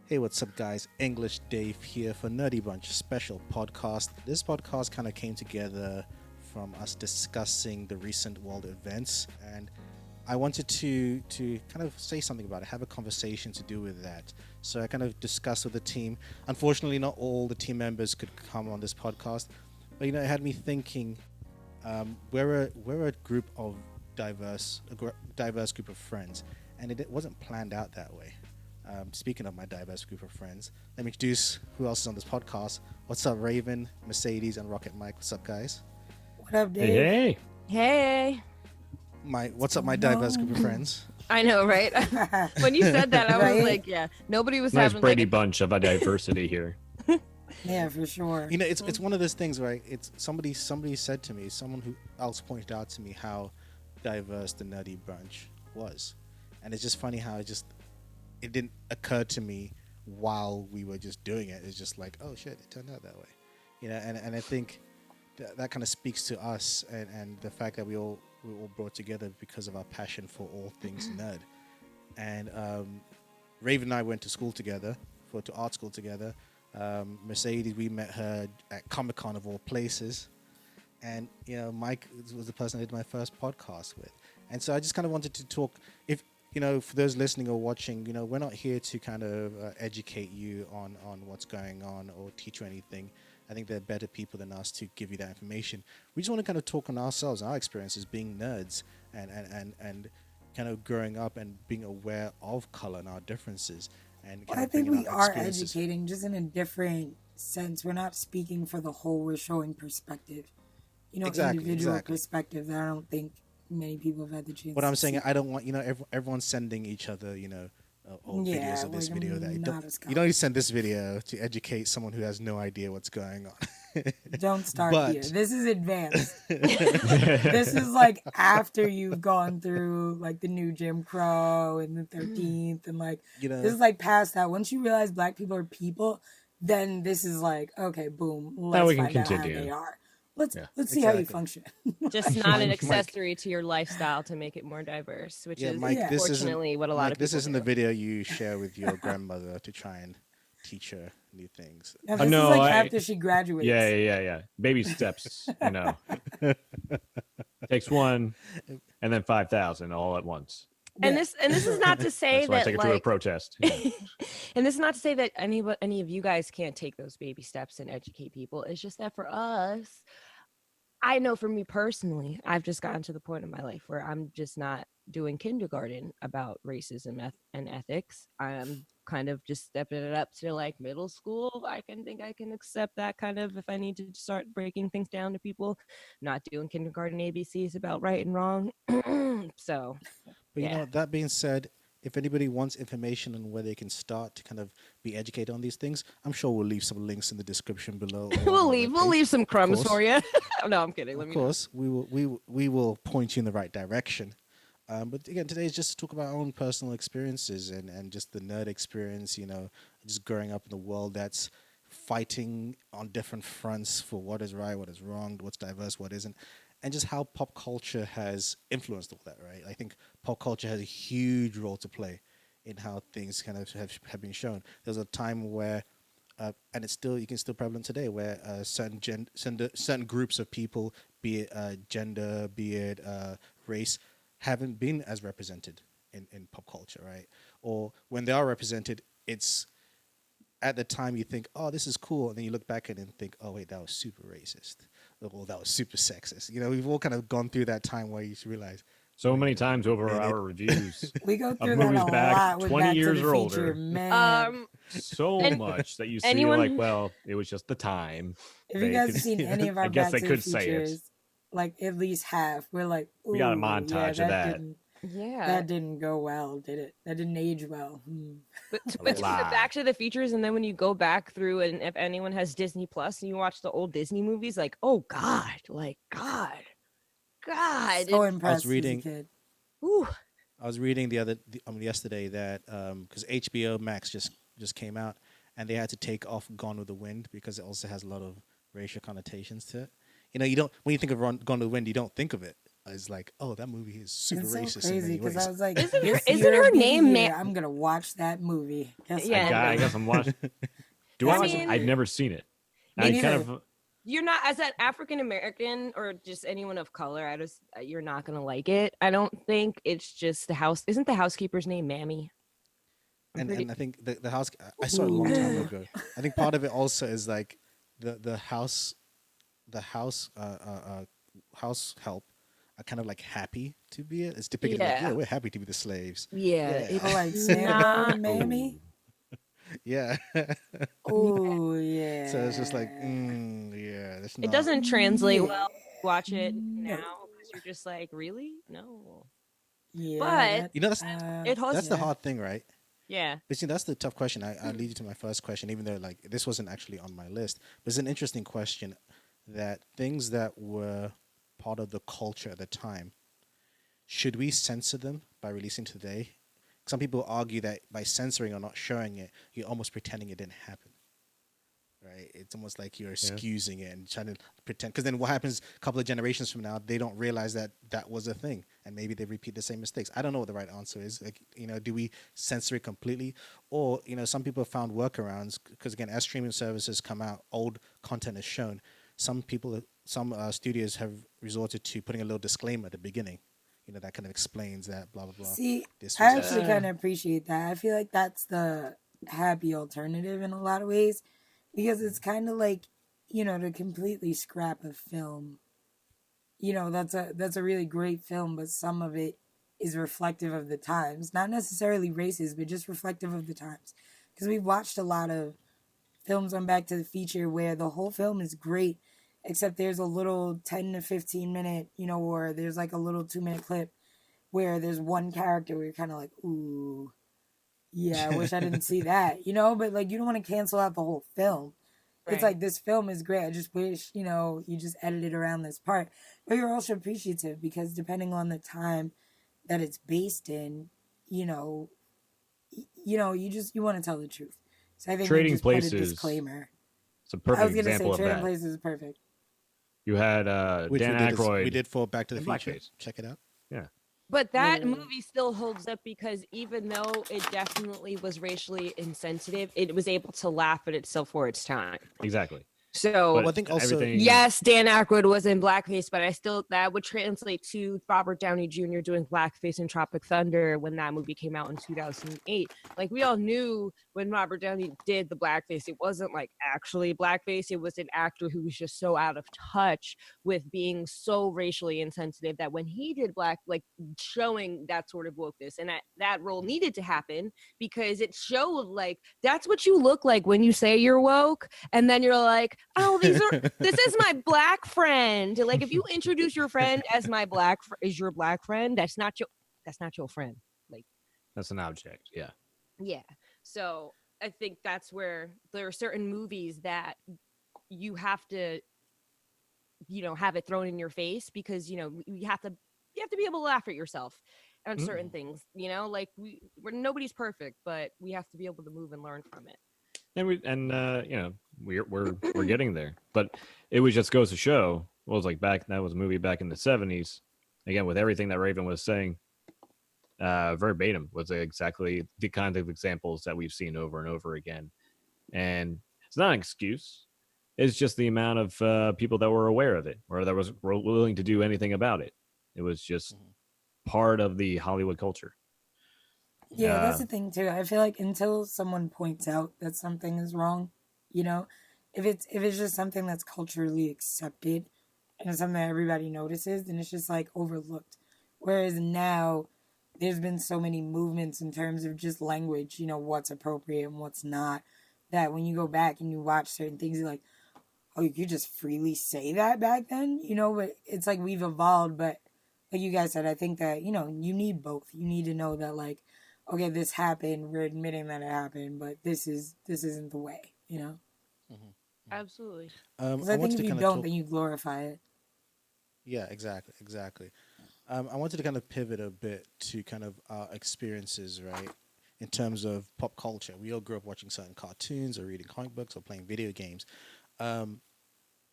Hey, what's up, guys? English Dave here for Nerdie Bunch special podcast. This podcast kind of came together from us discussing the recent world events, and I wanted to kind of say something about it, have a conversation to do with that. So I kind of discussed with the team. Unfortunately, not all the team members could come on this podcast, but it had me thinking. We're a group of diverse group of friends, and it wasn't planned out that way. Speaking of my diverse group of friends, let me introduce who else is on this podcast. What's up, Raven, Mercedes, and Rocket Mike? What's up, guys? What up, Hey, Dave? hey. Hey. What's up, my diverse group of friends? I know, right? When you said that, I was Right? like, yeah, nobody was Nice having Brady like bunch of a diversity here. Yeah, for sure. It's one of those things, right? It's somebody said to me, someone who else pointed out to me how diverse the Nerdy Bunch was, and it's just funny how it didn't occur to me while we were just doing it. It's just like, oh shit, it turned out that way, and I think that kind of speaks to us and the fact that we all brought together because of our passion for all things nerd. And Raven and I went to school together, to art school together. Mercedes, we met her at Comic-Con of all places. And, Mike was the person I did my first podcast with. And so I just kind of wanted to talk, for those listening or watching, we're not here to kind of educate you on what's going on or teach you anything. I think there are better people than us to give you that information. We just want to kind of talk on ourselves, our experiences being nerds and kind of growing up and being aware of color and our differences. And Well, I think we are educating, just in a different sense. We're not speaking for the whole. We're showing perspective, individual perspective that I don't think many people have had the chance. What I'm to saying, see. I don't want everyone sending each other old Yeah, videos of this like, video. I'm That you not don't, a scholar. you don't need to send this video to educate someone who has no idea what's going on. Don't start But- here. This is advanced. This is like after you've gone through like the new Jim Crow and the 13th, and like this is like past that. Once you realize black people are people, then this is like, okay, boom. Let's we can find out how continue. they are. Let's Yeah. see how you Exactly. function. just not an Mike. accessory to your lifestyle to make it more diverse, which Yeah, is Mike, Yeah. this unfortunately what a lot Mike, of people this isn't do. the video you share with your grandmother to try and teach her new things. Now, this no, is like I- after she graduates. Yeah. Baby steps, Takes one and then 5,000 all at once. And Yeah. this is not to say That's why I that take it to a like protest. and this is not to say that any of you guys can't take those baby steps and educate people. It's just that for us, I know for me personally, I've just gotten to the point in my life where I'm just not doing kindergarten about racism and ethics. I'm kind of just stepping it up to like middle school. I think I can accept that kind of if I need to start breaking things down to people, not doing kindergarten ABCs about right and wrong. So But Yeah. that being said, if anybody wants information on where they can start to kind of be educated on these things, I'm sure we'll leave some links in the description below. or on we'll our leave webpage. some crumbs course. for you. No, I'm kidding. Let Of me course, we will point you in the right direction. But again, today is just to talk about our own personal experiences and just the nerd experience, just growing up in a world that's fighting on different fronts for what is right, what is wrong, what's diverse, what isn't, and just how pop culture has influenced all that, right? I think pop culture has a huge role to play in how things kind of have been shown. There's a time where and it's still prevalent today, where certain groups of people, be it gender, be it race, haven't been as represented in pop culture, right? Or when they are represented, it's at the time you think, oh, this is cool, and then you look back at it and think, oh wait, that was super racist, or that was super sexist. We've all kind of gone through that time where you realize, So many times over It- our reviews. We go Of through that movies a back lot with 20 Back years to the or Future, older. man. So And much that you see anyone- like, well, it was just the time. If you They guys could- have seen any of our I guess Back they to the could say it. Futures, like at least half, we're like, ooh, We got a yeah, montage of that. Yeah. That didn't go well, did it? That didn't age well. But A to lot. Back to the Futures, and then when you go back through, and if anyone has Disney Plus and you watch the old Disney movies, like, oh God, like God. So impressed reading- as a kid. Ooh. I was reading yesterday that because HBO Max just came out, and they had to take off Gone with the Wind because it also has a lot of racial connotations to it. You don't, when you think of Gone with the Wind, you don't think of it, is like, oh, that movie is super It's so racist in crazy many because ways. I was like, Isn't her, this isn't year her be the name year I'm gonna watch that movie. Guess Yeah. I I will. guess I'm watching. Do Guess I? I I mean, I've will. never seen it. Me I neither. kind of. you're not, as an African American or just anyone of color, I just you're not gonna like it. I don't think it's just the house. Isn't the housekeeper's name Mammy? I'm and pretty. and I think the house I saw it a long time Ooh. ago. I think part of it also is like the house house help are kind of like happy to be it. It's depicted like, yeah, Yeah, we're happy to be the slaves. yeah. Yeah, People It's like not. Santa, Mammy. yeah. Oh So it's just like, yeah. yeah, that's It not. doesn't translate Yeah. well. Watch it No. now because you're just like, really? No. Yeah, But that You know, that's it holds. that's the yeah. hard thing, right? Yeah. But see, that's the tough question. I lead you to my first question, even though like this wasn't actually on my list. But it's an interesting question that things that were part of the culture at the time, should we censor them by releasing today? Some people argue that by censoring or not showing it, you're almost pretending it didn't happen. Right? It's almost like you're Yeah. excusing it and trying to pretend. Because then what happens a couple of generations from now, they don't realize that that was a thing. And maybe they repeat the same mistakes. I don't know what the right answer is. Like, do we censor it completely? Or, some people have found workarounds. Because again, as streaming services come out, old content is shown. Some studios have resorted to putting a little disclaimer at the beginning. That kind of explains that, blah, blah, blah. See, This I was actually this. kind of appreciate that. I feel like that's the happy alternative in a lot of ways because it's kind of like, to completely scrap a film. That's a really great film, but some of it is reflective of the times, not necessarily racist, but just reflective of the times. Because we've watched a lot of films on Back to the Future where the whole film is great, except there's a little 10 to 15 minute, or there's like a little 2 minute clip where there's one character where you're kind of like, ooh, yeah, I wish I didn't see that, but like you don't want to cancel out the whole film. It's Right. like, this film is great. I just wish, you just edited around this part. But you're also appreciative because depending on the time that it's based in, you know, you want to tell the truth. So I think you Trading just put a Places. disclaimer. It's a I perfect was gonna say example of Trading that. Places is perfect. You had Which Dan we Aykroyd did for Back to the and Future. blackface. Check it out. Yeah. But that Literally. movie still holds up because even though it definitely was racially insensitive, it was able to laugh at itself for its time. Exactly. So But Well, I think also everything. yes, Dan Aykroyd was in blackface, but that would translate to Robert Downey Jr. doing blackface in Tropic Thunder when that movie came out in 2008. Like, we all knew when Robert Downey did the blackface, it wasn't like actually blackface. It was an actor who was just so out of touch with being so racially insensitive that when he did like showing that sort of wokeness, and that role needed to happen because it showed like that's what you look like when you say you're woke, and then you're like, oh, this is my black friend. Like, if you introduce your friend as your black friend, that's not your friend. Like, That's an object. Yeah. yeah. So I think that's where there are certain movies that you have to, have it thrown in your face because you have to be able to laugh at yourself on certain things. Like we're nobody's perfect, but we have to be able to move and learn from it. And we're getting there, but it was just goes to show. Well, it was like that was a movie back in the 70s. Again, with everything that Raven was saying, verbatim was exactly the kind of examples that we've seen over and over again. And it's not an excuse. It's just the amount of people that were aware of it or that were willing to do anything about it. It was just part of the Hollywood culture. Yeah, that's the thing too. I feel like until someone points out that something is wrong, if it's just something that's culturally accepted and it's something that everybody notices, then it's just like overlooked. Whereas now there's been so many movements in terms of just language, what's appropriate and what's not, that when you go back and you watch certain things, you're like, oh, you could just freely say that back then, but it's like we've evolved. But like you guys said, I think that, you need both. You need to know that, like, okay, this happened, we're admitting that it happened, but this isn't the way, Absolutely. Because I think if you don't, then you glorify it. Yeah, exactly. I wanted to kind of pivot a bit to kind of our experiences, right? In terms of pop culture, we all grew up watching certain cartoons or reading comic books or playing video games. And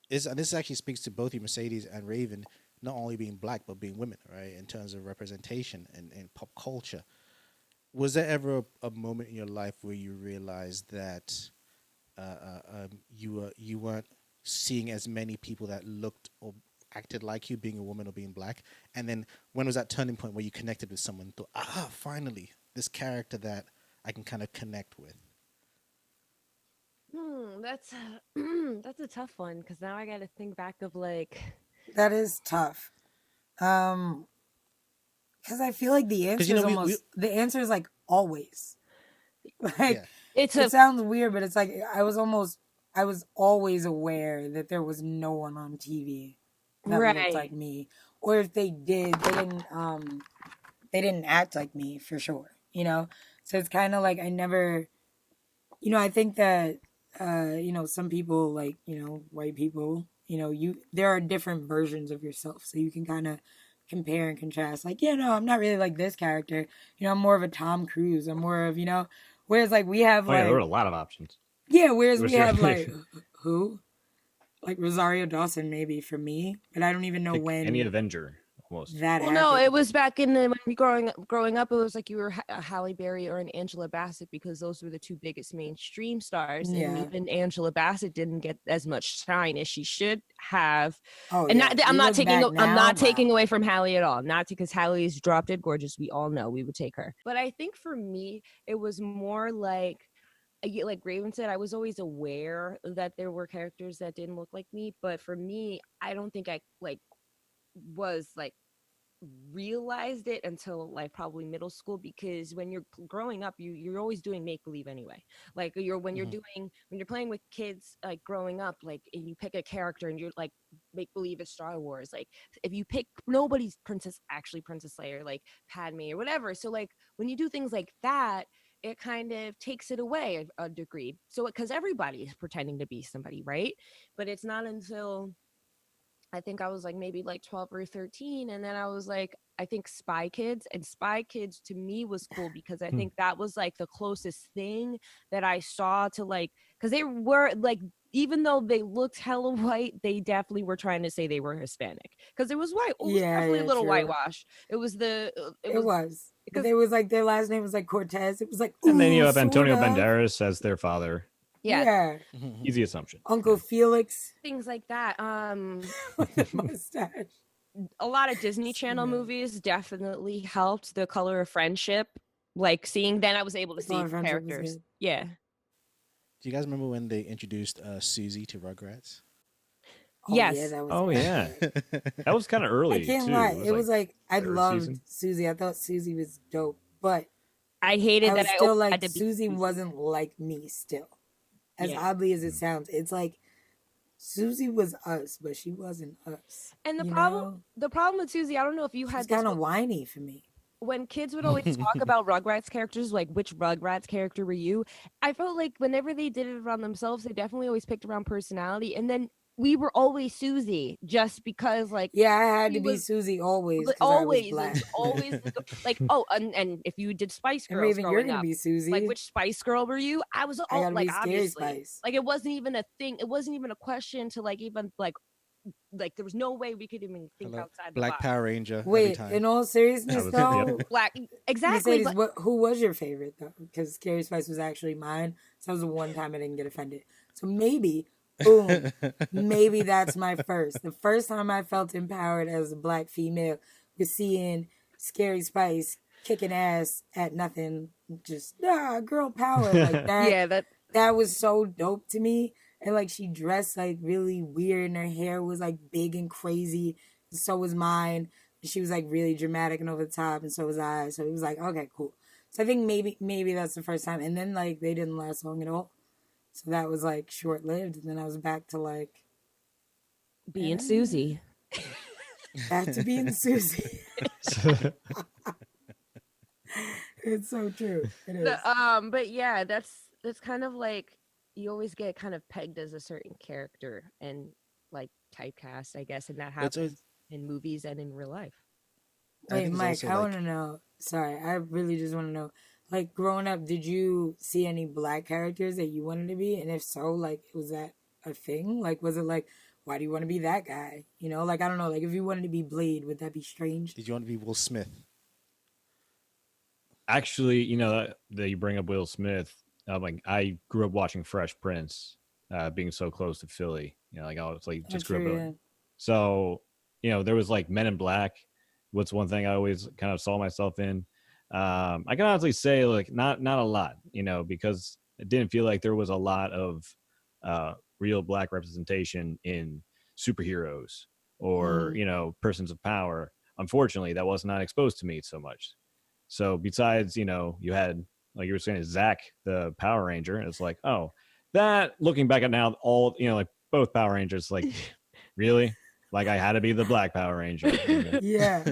this actually speaks to both you, Mercedes and Raven. not only being black but being women, right? In terms of representation and pop culture. Was there ever a moment in your life where you realized that you weren't seeing as many people that looked or acted like you, being a woman or being black? And then when was that turning point where you connected with someone and thought, finally, this character that I can kind of connect with? That's that's a tough one because now I got to think back of like. That is tough. Because I feel like the answer is the answer is like always. Like it sounds weird, but it's like I was always aware that there was no one on TV that looked like me, or if they did, they didn't act like me for sure. You know, so it's kind of like I never, you know, I think that you know, some people, like, you know, white people, you know, there are different versions of yourself, so you can kind of compare and contrast. Like, yeah, no, I'm not really like this character. You know, I'm more of a Tom Cruise. I'm more of, you know, whereas like we have there were a lot of options. Yeah, whereas we have like who, like Rosario Dawson maybe for me, but I don't even know when any Avenger. That well, no, it was back in the when we growing up. It was like you were a Halle Berry or an Angela Bassett because those were the two biggest mainstream stars, and even Angela Bassett didn't get as much shine as she should have. Oh, and I'm not taking away from Halle at all. Not because Halle is drop dead gorgeous. We all know we would take her, but I think for me it was more like Raven said, I was always aware that there were characters that didn't look like me, but for me, I don't think I was realized it until like probably middle school, because when you're growing up you're always doing make believe anyway. Like when you're playing with kids, like growing up, like, and you pick a character and you're like make believe it's Star Wars. Like if you pick nobody's Princess Leia, like Padme or whatever. So like when you do things like that, it kind of takes it away a degree. So because everybody is pretending to be somebody, right? But it's not until I think I was like maybe like 12 or 13. And then I was like, I think Spy Kids, and Spy Kids to me was cool because I think that was like the closest thing that I saw to like, because they were like, even though they looked hella white, they definitely were trying to say they were Hispanic because it was white. It was definitely a little whitewash. It was because it was like their last name was like Cortez. It was like, and then you have Antonio Banderas as their father. Yeah. Easy assumption. Uncle Felix. Things like that. Mustache. A lot of Disney Channel movies definitely helped. The Color of Friendship. Like seeing, then I was able to see characters. Yeah. Do you guys remember when they introduced Susie to Rugrats? Yes. Yeah, that was kind of early. I can't lie. It was like I loved Susie. I thought Susie was dope, but I hated that. Still like Susie wasn't like me still. As oddly as it sounds, it's like Susie was us, but she wasn't us. And the problem with Susie, I don't know if you had. She's kind of whiny for me. When kids would always talk about Rugrats characters, like which Rugrats character were you? I felt like whenever they did it around themselves, they definitely always picked around personality, and then we were always Susie just because, like, I had to be Susie always. Always like and if you did Spice Girls, Raven, you're gonna be Susie. Like, which Spice Girl were you? I was like, obviously, Spice. like it wasn't even a thing. It wasn't even a question to like even like there was no way we could even think outside Black the box. Power Ranger. Wait, in all seriousness though, Black exactly. Who was your favorite though? Because Scary Spice was actually mine. So that was the one time I didn't get offended. So maybe. Boom. Maybe that's my first. The first time I felt empowered as a Black female was seeing Scary Spice kicking ass at nothing. Just girl power like that. That was so dope to me. And like she dressed like really weird, and her hair was like big and crazy. And so was mine. And she was like really dramatic and over the top, and so was I. So it was like, okay, cool. So I think maybe that's the first time. And then like they didn't last long at all. So that was like short lived, and then I was back to like being Susie. Back to being Susie. It's so true. It is. But yeah, that's kind of like you always get kind of pegged as a certain character and like typecast, I guess, and that happens in movies and in real life. Wait, Mike, I want to know. Sorry, I really just want to know. Like, growing up, did you see any Black characters that you wanted to be? And if so, like, was that a thing? Like, was it like why do you want to be that guy? You know, like, I don't know, like, if you wanted to be Blade, would that be strange? Did you want to be Will Smith? Actually, you know that you bring up Will Smith. Like I grew up watching Fresh Prince, being so close to Philly. You know, like I was like just grew up. Yeah. So, you know, there was like Men in Black. What's one thing I always kind of saw myself in. I can honestly say like not a lot, you know, because it didn't feel like there was a lot of real black representation in superheroes or you know persons of power. Unfortunately, that was not exposed to me so much. So besides, you know, you had like you were saying, Zach, the Power Ranger. And it's like, oh, that looking back at now, all you know, like both Power Rangers, like really, like I had to be the Black Power Ranger. Yeah.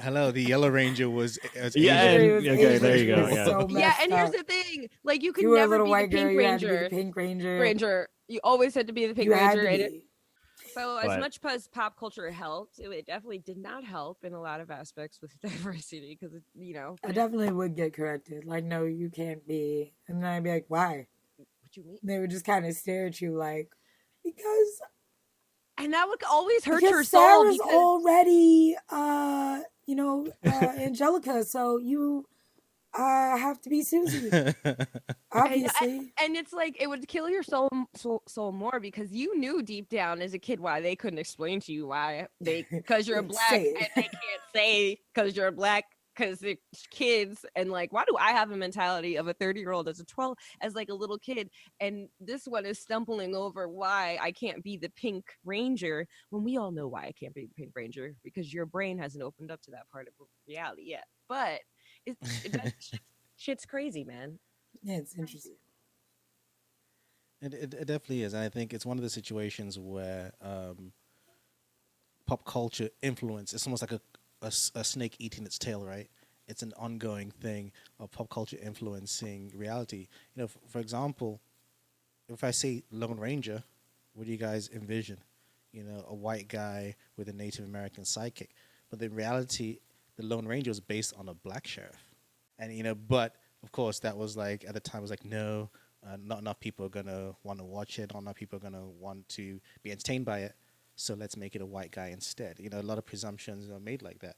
Hello, the Yellow Ranger was yeah, Asian. and, okay, there you go. Was Yeah, so Yeah, and here's messed the thing: like you could you were a never little be the white girl, Pink you had to be the Ranger. Pink Ranger. Ranger, you always had to be the Pink You had Ranger. to And be. so, as But- much as pop culture helped, it definitely did not help in a lot of aspects with diversity because you know. I definitely would get corrected. Like, no, you can't be. And then I'd be like, why? What you mean? They would just kind of stare at you like, because And that would always hurt because your soul Sarah's because already, Angelica, so you have to be Susie, obviously. and it's like it would kill your soul more because you knew deep down as a kid why they couldn't explain to you why they because you're black Say and it. they can't say because you're black because they're kids and like why do I have a mentality of a 30-year-old as like a little kid and this one is stumbling over why I can't be the Pink Ranger when we all know why I can't be the Pink Ranger because your brain hasn't opened up to that part of reality yet, but shit's crazy, man. Yeah, it's interesting. It definitely is. And I think it's one of the situations where pop culture influence, it's almost like a snake eating its tail, right? It's an ongoing thing of pop culture influencing reality. You know, for example, if I say Lone Ranger, what do you guys envision? You know, a white guy with a Native American sidekick. But in reality, the Lone Ranger was based on a black sheriff. And, you know, but of course that was like, at the time, it was like, no, not enough people are going to want to watch it. Not enough people are going to want to be entertained by it. So let's make it a white guy instead. You know, a lot of presumptions are made like that.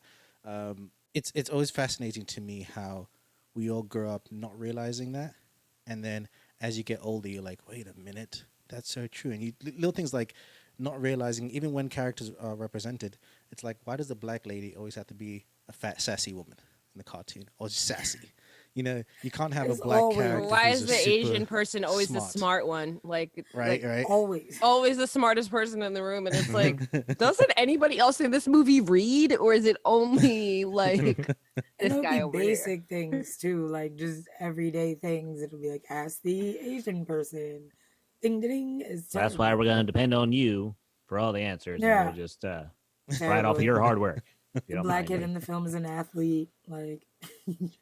It's always fascinating to me how we all grow up not realizing that. And then as you get older, you're like, wait a minute, that's so true. And little things like not realizing, even when characters are represented, it's like, why does the black lady always have to be a fat, sassy woman in the cartoon? Or just sassy? You know, you can't have It's a black always- character. Why who's is a the super Asian person always the smart one? Like, Right, like, right. Always the smartest person in the room, and it's like, doesn't anybody else in this movie read, or is it only like And this it'll guy be over basic things too, like just everyday things. It'll be like, ask the Asian person. Ding ding. It's that's why we're gonna depend on you for all the answers. Yeah. And we'll just write off terrible. of your hard work. if you The don't black mind. kid in the film is an athlete. Like,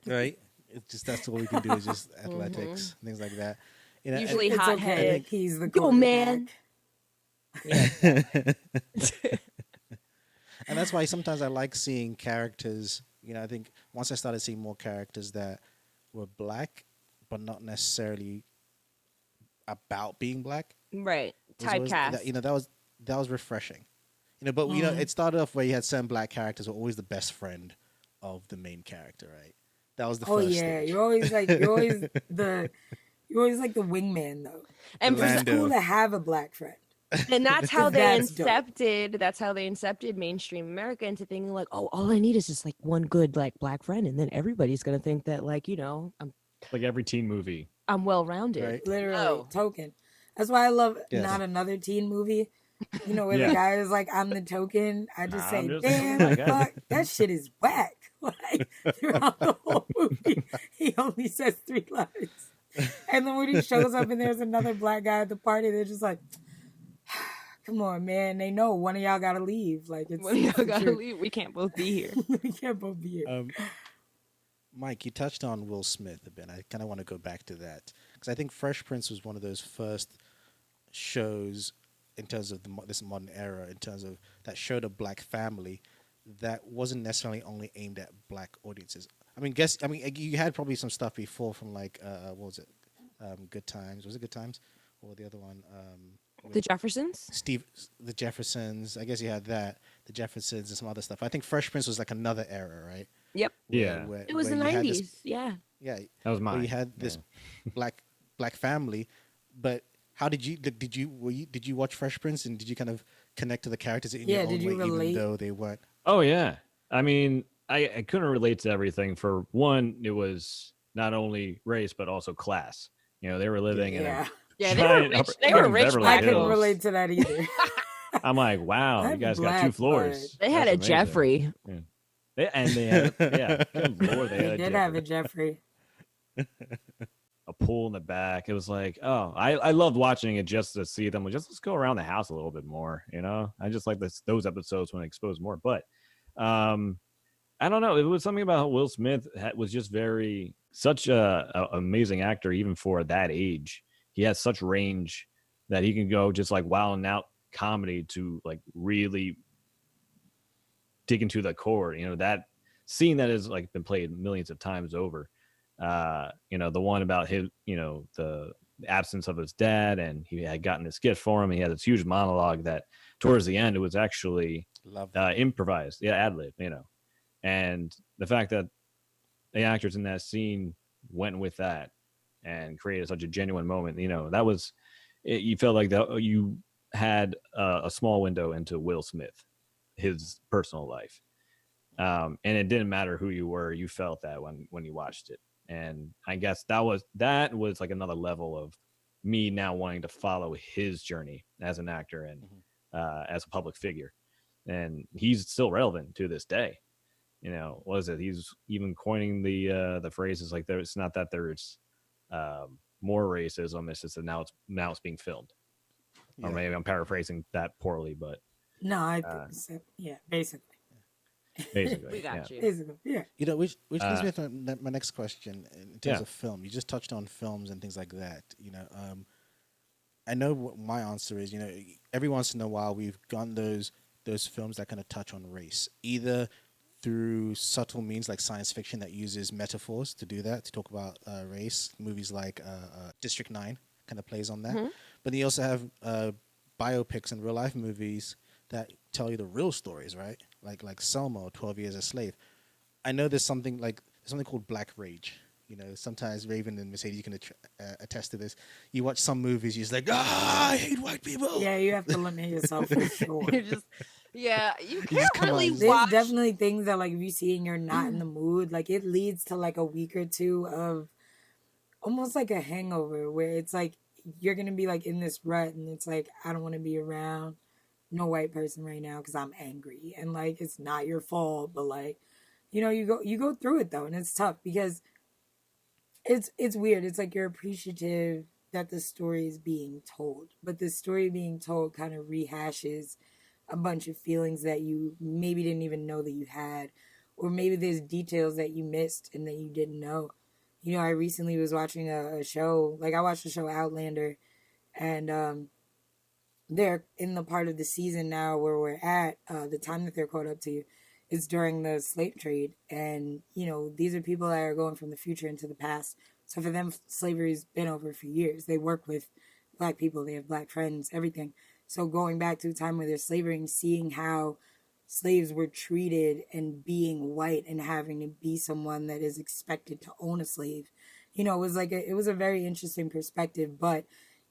Right? It's just that's all we can do is just athletics, things like that. You know, Usually it's hot-headed. okay. He's the Yo, man. quarterback. and that's why sometimes I like seeing characters. You know, I think once I started seeing more characters that were black, but not necessarily about being black. Right, it was always- typecast. that- you know, that was refreshing. You know, but you know, it started off where you had certain black characters who were always the best friend of the main character, right? That was the Oh first yeah, stage. you're always like the wingman though. And The It's Lando. cool to have a black friend. And that's how they That's dope. incepted mainstream America into thinking like, oh, all I need is just like one good like black friend, and then everybody's gonna think that like, you know, Like every teen movie. I'm well rounded. Right. Literally Oh. token. That's why I love Yes. not another teen movie. You know, where Yeah. the guy is like, I'm the token. I just say, I'm just- damn, I got it. fuck, that shit is whack. Like, throughout the whole movie, he only says 3 lines. And then when he shows up and there's another black guy at the party, they're just like, come on, man. They know one of y'all got to leave. Like, it's When y'all gotta true. leave, we can't both be here. We can't both be here. Mike, you touched on Will Smith a bit. I kind of want to go back to that because I think Fresh Prince was one of those first shows in terms of this modern era, in terms of that showed a black family that wasn't necessarily only aimed at black audiences. I mean, you had probably some stuff before from like what was it, Good Times? Was it Good Times or the other one? The Jeffersons. The Jeffersons. I guess you had that, the Jeffersons, and some other stuff. I think Fresh Prince was like another era, right? Yep. Yeah. It was the you had 90s. Yeah. yeah, That was where mine. you had this black family. But how did you did you watch Fresh Prince, and did you kind of connect to the characters in your own did you way, even relate? though they weren't? Oh yeah. I mean, I couldn't relate to everything. For one, it was not only race but also class. You know, they were living in a Yeah, they were giant rich. upper, They were in rich Beverly I black couldn't folks. Hills. relate to that either. I'm like, wow, you That guys got 2 black floors. They had That's a amazing. Jeffrey. Yeah. They had good lord, they They had did have a Jeffrey. a pool in the back. It was like, oh, I loved watching it just to see them. Let's go around the house a little bit more. You know, I just like those episodes when it exposed more. But I don't know. It was something about Will Smith was just such a amazing actor, even for that age. He has such range that he can go just like wilding out comedy to like really dig into the core. You know, that scene that has like been played millions of times over. You know, the one about his, you know, the absence of his dad, and he had gotten this gift for him. He had this huge monologue that towards the end it was actually improvised, ad lib, you know. And the fact that the actors in that scene went with that and created such a genuine moment, you know, that was you felt like that you had a small window into Will Smith, his personal life, and it didn't matter who you were, you felt that when you watched it. And I guess that was like another level of me now wanting to follow his journey as an actor and as a public figure. And he's still relevant to this day. You know, what is it? He's even coining the phrases like it's not that there's more racism, it's just that now it's being filmed. Yeah. Or maybe I'm paraphrasing that poorly, but no, I think so. Yeah, basically. Basically, we got you. Basically, yeah. You know, which leads me to my next question in terms of film. You just touched on films and things like that. You know, I know what my answer is. You know, every once in a while we've gotten those films that kind of touch on race, either through subtle means like science fiction that uses metaphors to do that, to talk about race. Movies like District 9 kind of plays on that. Mm-hmm. But then you also have biopics and real life movies that tell you the real stories, right? Like Selma, 12 Years a Slave. I know there's something called Black Rage. You know, sometimes Raven and Mercedes, you can attest to this. You watch some movies, you're just like, I hate white people. Yeah, you have to limit yourself for sure. You can't really watch. There's definitely things that, like, if you see and you're not in the mood, like, it leads to, like, a week or two of almost like a hangover where it's like you're going to be, like, in this rut and it's like, I don't want to be around no white person right now because I'm angry. And, like, it's not your fault, but, like, you know, you go through it, though, and it's tough because it's weird. It's like you're appreciative that the story is being told, but the story being told kind of rehashes a bunch of feelings that you maybe didn't even know that you had, or maybe there's details that you missed and that you didn't know. You know, I recently was watching a show, like I watched the show Outlander, and they're in the part of the season now where we're at, the time that they're caught up to is during the slave trade. And, you know, these are people that are going from the future into the past. So for them, slavery's been over for years. They work with black people. They have black friends, everything. So going back to the time where there's slavery and seeing how slaves were treated and being white and having to be someone that is expected to own a slave, you know, it was a very interesting perspective. But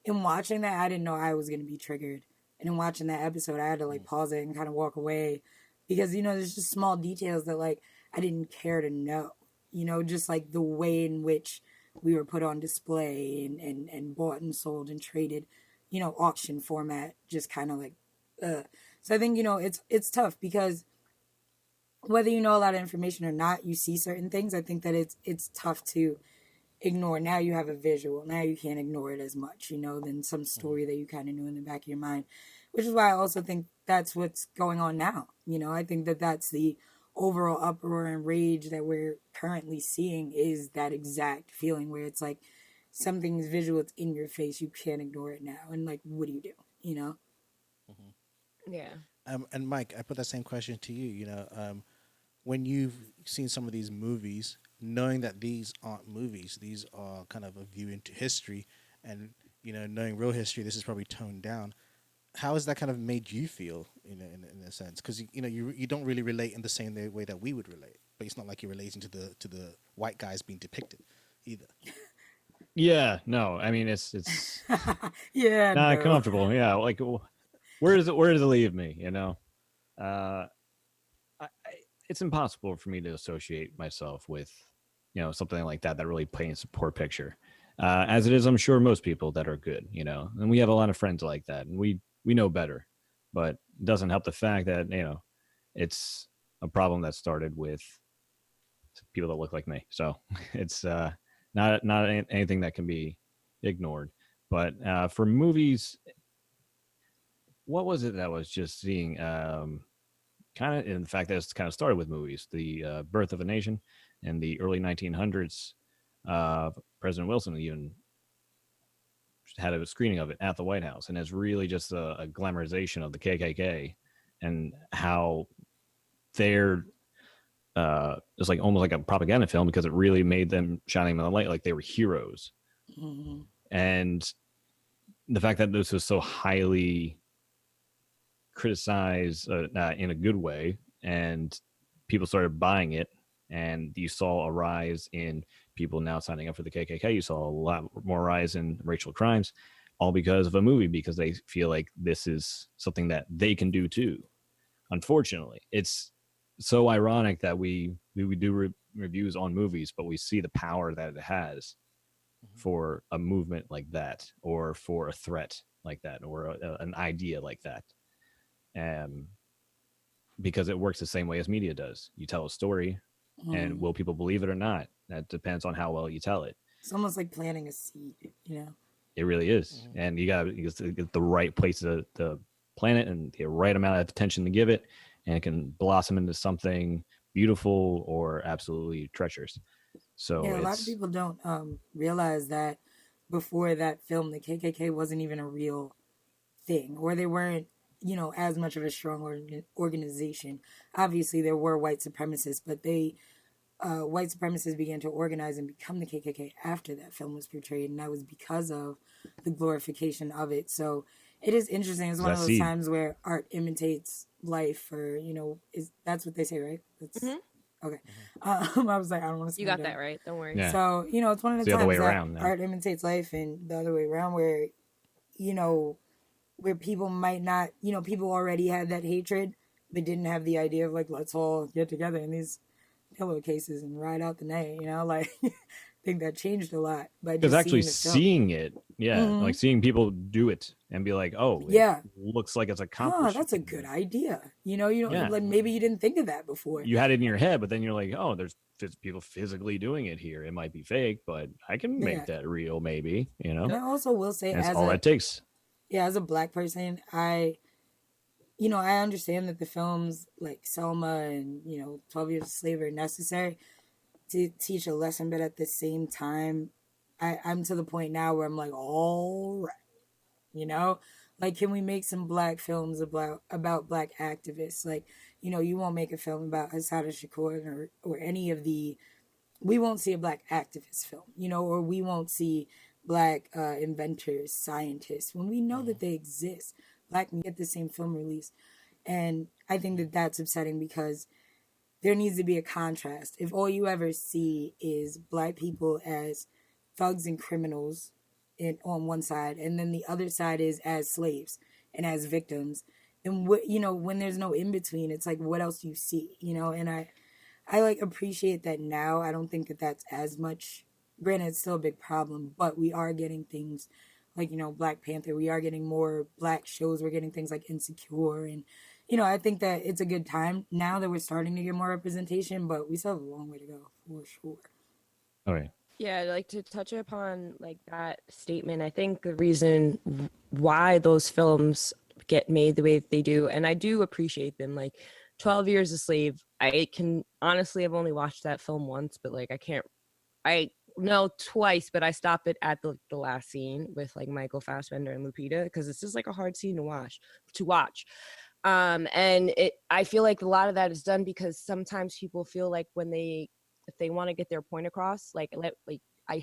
in watching that, I didn't know I was going to be triggered. And in watching that episode, I had to like pause it and kind of walk away because, you know, there's just small details that like I didn't care to know, you know, just like the way in which we were put on display and bought and sold and traded, you know, auction format, just kind of like, So I think, you know, it's tough because whether you know a lot of information or not, you see certain things. I think that it's tough to ignore. Now you have a visual. Now you can't ignore it as much, you know, than some story that you kind of knew in the back of your mind, which is why I also think that's what's going on now. You know, I think that that's the overall uproar and rage that we're currently seeing is that exact feeling where it's like something's visual, it's in your face, you can't ignore it now. And like, what do? You know? Mm-hmm. Yeah. And Mike, I put that same question to you. You know, when you've seen some of these movies, knowing that these aren't movies, these are kind of a view into history, and knowing real history, this is probably toned down. How has that kind of made you feel in a sense? Because you don't really relate in the same way that we would relate, but it's not like you're relating to the white guys being depicted either. Yeah, no, I mean it's Yeah, not no. comfortable. Yeah, like where does it leave me? It's impossible for me to associate myself with something like that really paints a poor picture. As it is, I'm sure most people that are good, and we have a lot of friends like that, and we know better, but it doesn't help the fact that it's a problem that started with people that look like me. So it's not anything that can be ignored. But for movies, what was it that I was just seeing? Kind of, in fact, that's kind of started with movies. The Birth of a Nation in the early 1900s. President Wilson even had a screening of it at the White House, and it's really just a glamorization of the KKK and how they're it's like almost like a propaganda film because it really made them shining in the light like they were heroes. Mm-hmm. And the fact that this was so highly criticized in a good way, and people started buying it, and you saw a rise in people now signing up for the KKK. You saw a lot more rise in racial crimes, all because of a movie, because they feel like this is something that they can do too. Unfortunately, it's so ironic that we do reviews on movies, but we see the power that it has for a movement like that, or for a threat like that, or an idea like that. Because it works the same way as media does. You tell a story, and will people believe it or not? That depends on how well you tell it. It's almost like planting a seed, It really is. And you got to get the right place to plant it, and the right amount of attention to give it, and it can blossom into something beautiful or absolutely treacherous. So yeah, a lot of people don't realize that before that film, the KKK wasn't even a real thing, or they weren't, as much of a strong organization. Obviously, there were white supremacists, but white supremacists began to organize and become the KKK after that film was portrayed, and that was because of the glorification of it. So it is interesting. It's one of those times where art imitates life, or that's what they say, right? That's okay. I was like, I don't want to. You got that right. Don't worry. Yeah. So it's one of the other times way that around, art imitates life, and the other way around, where where people might not, people already had that hatred, but didn't have the idea of like, let's all get together in these pillowcases and ride out the night, like I think that changed a lot by just actually seeing it, like seeing people do it and be like, oh yeah, it looks like it's accomplished. That's a good idea. Like maybe you didn't think of that before. You had it in your head, but then you're like, oh, there's people physically doing it here. It might be fake, but I can make that real, maybe. And I also will say, that's all that takes. Yeah, as a Black person, I understand that the films like Selma and 12 Years a Slave are necessary to teach a lesson, but at the same time, I'm to the point now where I'm like, all right, like, can we make some Black films about Black activists? Like, you won't make a film about Hassada Shakur or any of the. We won't see a Black activist film, or we won't see Black inventors, scientists, when we know that they exist. Black men get the same film release. And I think that that's upsetting because there needs to be a contrast. If all you ever see is Black people as thugs and criminals on one side, and then the other side is as slaves and as victims, and when there's no in between, it's like, what else do you see? And I like appreciate that now. I don't think that that's as much. Granted, it's still a big problem, but we are getting things like, Black Panther. We are getting more Black shows. We're getting things like Insecure. And, I think that it's a good time now that we're starting to get more representation, but we still have a long way to go, for sure. All right. Yeah, like to touch upon like that statement, I think the reason why those films get made the way that they do, and I do appreciate them, like 12 Years a Slave, I can honestly, I've only watched that film once, but like I know twice, but I stopped it at the last scene with like Michael Fassbender and Lupita, because it's just like a hard scene to watch. And I feel like a lot of that is done because sometimes people feel like if they want to get their point across,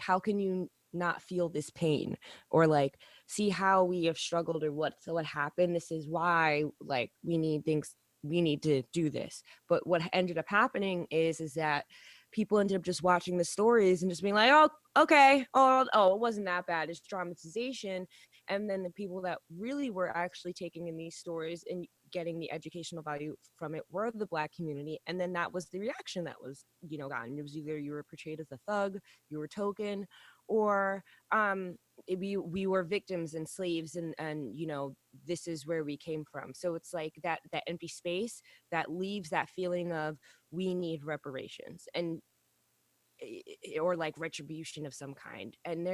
how can you not feel this pain, or like see how we have struggled, or what happened. This is why, like, we need to do this. But what ended up happening is that people ended up just watching the stories and just being like, oh, okay, oh, it wasn't that bad, it's dramatization. And then the people that really were actually taking in these stories and getting the educational value from it were the Black community. And then that was the reaction that was, gotten. It was either you were portrayed as a thug, you were token, or we were victims and slaves, and this is where we came from. So it's like that empty space that leaves that feeling of, we need reparations or like retribution of some kind, and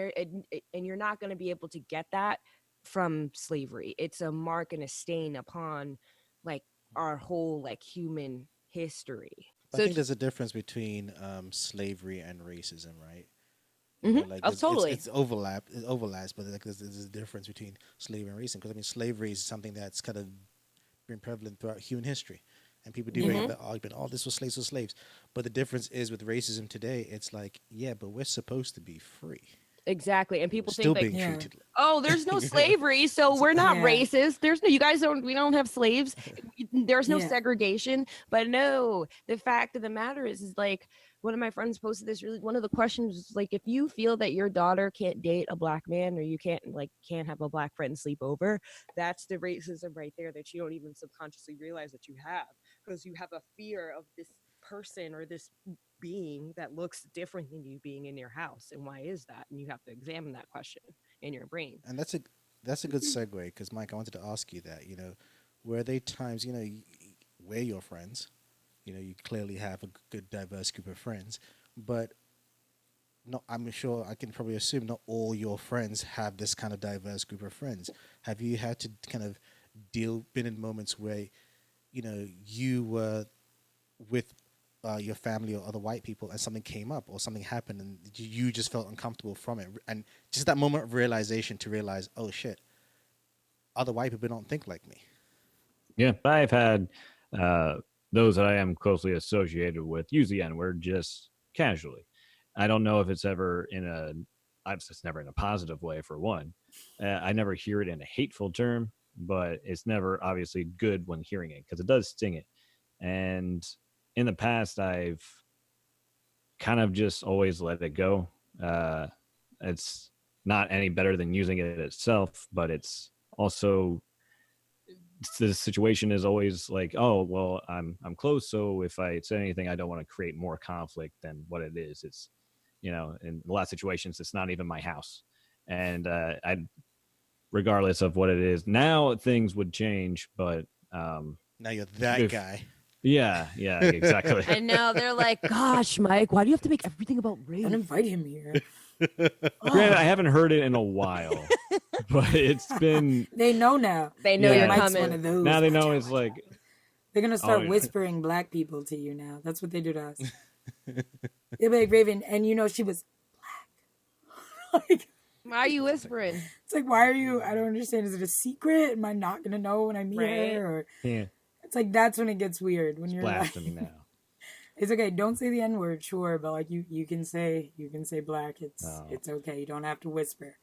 you're not going to be able to get that from slavery. It's a mark and a stain upon like our whole like human history. I think there's a difference between slavery and racism, right? Totally. It overlaps, but like there's a difference between slavery and racism, because I mean slavery is something that's kind of been prevalent throughout human history, and people do make the argument, oh, this was slaves. But the difference is with racism today, it's like, yeah, but we're supposed to be free. Exactly. And people still think being treated. Oh, there's no slavery, so we're not racist. We don't have slaves. There's no segregation. But no, the fact of the matter is like, one of my friends posted this, one of the questions was like, if you feel that your daughter can't date a Black man, or you can't have a Black friend sleep over, that's the racism right there that you don't even subconsciously realize that you have, because you have a fear of this person or this being that looks different than you being in your house. And why is that? And you have to examine that question in your brain. And that's a good segue, because Mike, I wanted to ask you that, were there times, where your friends, you clearly have a good diverse group of friends, but I'm sure I can probably assume not all your friends have this kind of diverse group of friends. Have you had to kind of been in moments where, you were with your family or other white people, and something came up or something happened, and you just felt uncomfortable from it, and just that moment of realization to realize, oh shit, other white people don't think like me? Yeah, I've had those that I am closely associated with use the N-word just casually. I don't know if it's ever it's never in a positive way, for one. I never hear it in a hateful term, but it's never obviously good when hearing it, because it does sting it. And in the past, I've kind of just always let it go. It's not any better than using it itself, but it's also, the situation is always like, oh, well, I'm close, so if I say anything, I don't want to create more conflict than what it is. It's, in a lot of situations, it's not even my house. And regardless of what it is, now things would change, but now you're that guy. Yeah, exactly. And now they're like, gosh, Mike, why do you have to make everything about race? Don't invite him here. Granted, I haven't heard it in a while, but it's been... They know now. They know you're Mike's coming. one of those. Now they know it's like... They're going to start whispering Black people to you now. That's what they do to us. They'll be like, Raven, and she was Black. Like, why are you whispering? It's like, why are you... I don't understand. Is it a secret? Am I not going to know when I meet her? Or... Yeah. It's like, that's when it gets weird. When you're blasphemy now. It's okay. Don't say the N-word, sure, but like you can say Black. It's okay. You don't have to whisper.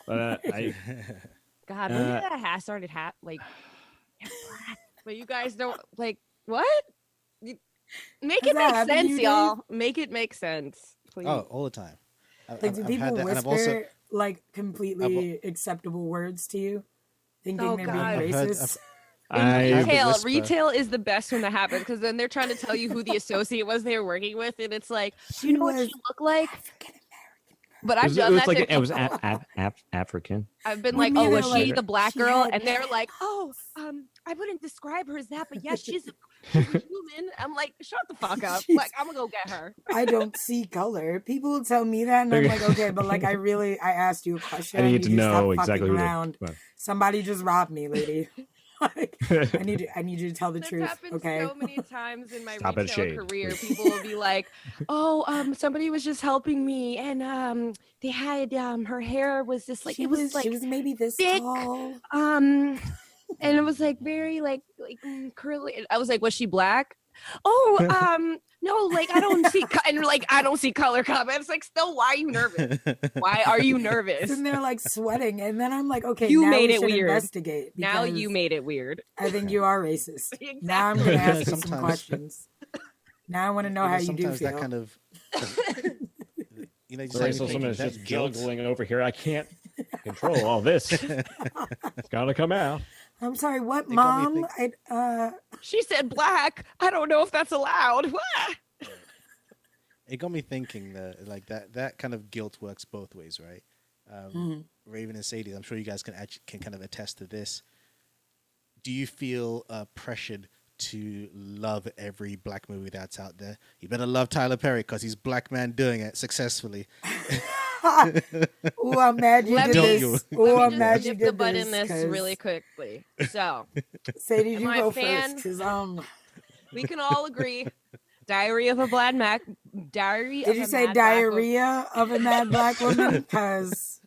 God, when did that started like Black? But you guys don't like what? Make it make sense, y'all. Make it make sense, please. Oh, all the time. Like, do people whisper like completely acceptable words to you, thinking they're being racist? Retail is the best when that happens, because then they're trying to tell you who the associate was they were working with, and it's like, you know what she looked like? But I've done that. It was African. I've been like, oh, was she the Black girl? And they're like, oh, I wouldn't describe her as that, but yes, she's a human. I'm like, shut the fuck up. Like, I'm gonna go get her. I don't see color. People will tell me that, and I'm like, okay, but like, I asked you a question. I need to know exactly around. Somebody just robbed me, lady. Like, I need you to tell the truth. Happened okay. So many times in my retail career, people will be like, "Oh, somebody was just helping me, and they had her hair was just like she was maybe this thick, tall, and it was like very like curly." I was like, "Was she Black?" oh, no, like I don't see, and like I don't see color comments. Like, still, why are you nervous? Why are you nervous? And they're like sweating, and then I'm like, okay, You now made we it should weird. investigate. Now you made it weird. I think you are racist. Exactly. Now I'm going to ask you some Sometimes- questions. Now I want to know how you do sometimes feel. that kind of, just The like racial thinking woman is that just guilt. juggling over here. I can't control all this. It's gotta come out. I'm sorry, what, It got me Mom? She said black. I don't know if that's allowed. What? It got me thinking that like that kind of guilt works both ways, right? Raven and Sadie, I'm sure you guys can kind of attest to this. Do you feel pressured to love every black movie that's out there? You better love Tyler Perry because he's black man doing it successfully. Oh, I'm mad you did this. Oh, I'm mad you Nip the did butt in this. this really quickly. So, Sadie, am you I go a fan? first, because we can all agree. Diary of a Black Mac. Did you say diarrhea of a mad black woman? Because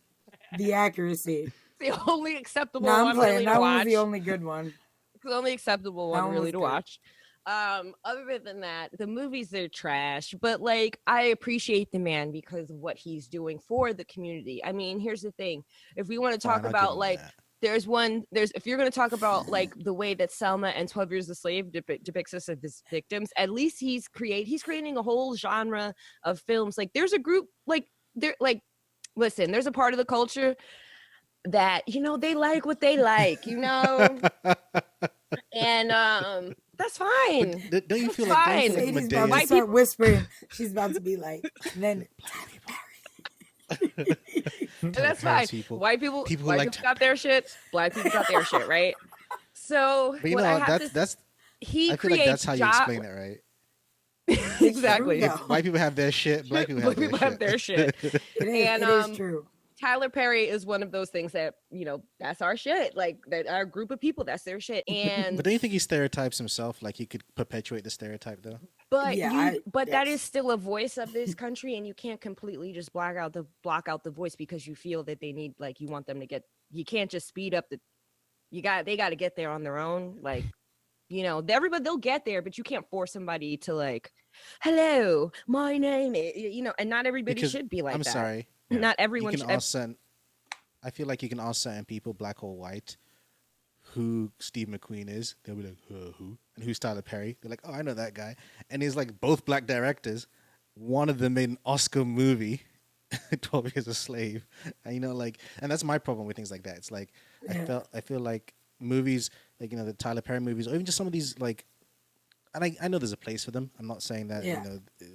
the accuracy. The only acceptable No, I'm one playing. really to That one watch. was the only good one. The only acceptable one That one really was to good. watch. Other than that, the movies, they're trash, but like I appreciate the man because of what he's doing for the community. I mean, here's the thing. If we want to talk about like if you're going to talk about like the way that Selma and 12 Years a Slave depicts us as victims, at least he's creating a whole genre of films. Like there's a group listen, there's a part of the culture that, they like what they like, and that's fine. But don't you feel It's like fine. Sadie's Medea- about to start whispering. She's about to be like, and then And that's fine. People. White people People like got their shit. Black people got their shit, right? So But you what know I what, have that's he I feel like creates that's how you explain it, right? Exactly. true, If white people have their shit, black people Black have people their have their shit. it is true. Tyler Perry is one of those things that, that's our shit. Like that our group of people, that's their shit. And But don't you think he stereotypes himself? Like he could perpetuate the stereotype, though. but Yeah, that is still a voice of this country, and you can't completely just block out the voice because you feel that they need, like, you want them to get. You can't just speed up they got to get there on their own. Like, everybody, they'll get there, but you can't force somebody to like, hello, my name is, and not everybody Because should be like I'm that. sorry. Not everyone You should. can ask I feel like you can ask certain people, black or white, who Steve McQueen is. They'll be like, who? And who's Tyler Perry? They're like, oh, I know that guy. And he's like both black directors. One of them made an Oscar movie, 12 Years a Slave. And, and that's my problem with things like that. It's like, I feel like movies, like, the Tyler Perry movies, or even just some of these, like, and I know there's a place for them. I'm not saying that,